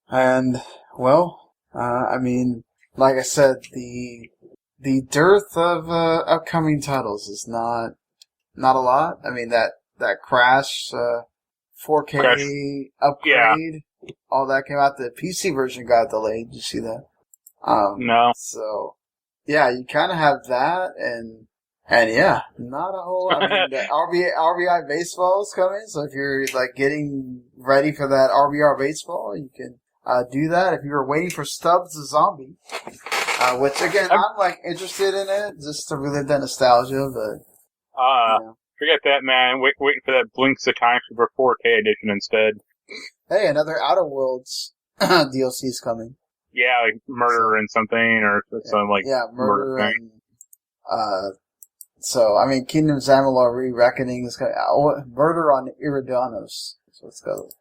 And, well, I mean, like I said, the dearth of upcoming titles is not a lot. I mean, that Crash 4K upgrade, all that came out. The PC version got delayed. Did you see that? No. So, yeah, you kind of have that, and yeah, not a whole. I mean, the RBI baseball is coming, so if you're like getting ready for that RBR baseball, you can do that. If you were waiting for Stubbs the Zombie, which again I'm like interested in it just to relive that nostalgia, but forget that, man. Waiting for that Blinks the Time Super 4K edition instead. Hey, another Outer Worlds DLC is coming. Yeah, like Murder and something, or some like Murder and so, I mean, Kingdom of Amalur Re-Reckoning is coming. Murder on Iridanos is what it's called.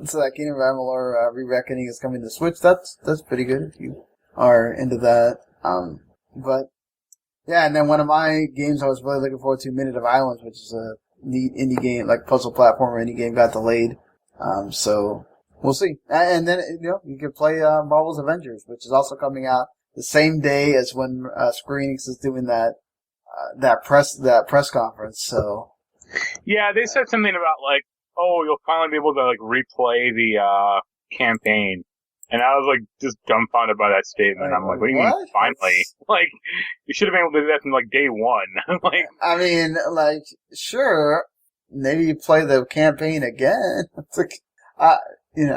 So that Kingdom of Amalur Re-Reckoning is coming to Switch. That's pretty good if you are into that. But yeah, and then one of my games I was really looking forward to, Minute of Islands, which is a neat indie game, like puzzle platformer indie game, got delayed. So we'll see. And then you can play Marvel's Avengers, which is also coming out the same day as when Square Enix is doing that press conference. So yeah, they said something about like, oh, you'll finally be able to like replay the campaign, and I was like just dumbfounded by that statement. I'm like, what do you mean finally? Like, you should have been able to do that from like day one. Like, I mean, like, sure, maybe you play the campaign again. It's like, I don't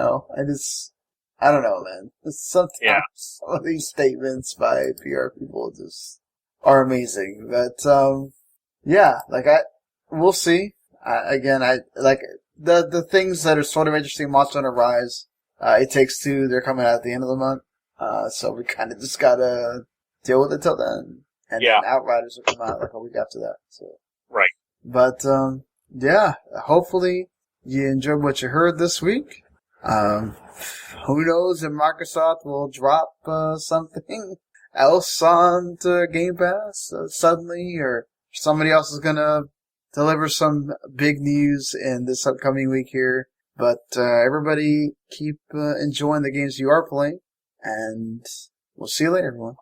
know, man. Sometimes some of these statements by PR people just are amazing. But, we'll see. Again, the things that are sort of interesting, Monster Hunter Rise, It Takes Two, they're coming out at the end of the month. So we kind of just gotta deal with it till then. And then Outriders will come out like a week after that. So. Right. But, hopefully you enjoyed what you heard this week. Who knows if Microsoft will drop something else onto Game Pass suddenly, or somebody else is gonna deliver some big news in this upcoming week here. But everybody keep enjoying the games you are playing, and we'll see you later, everyone.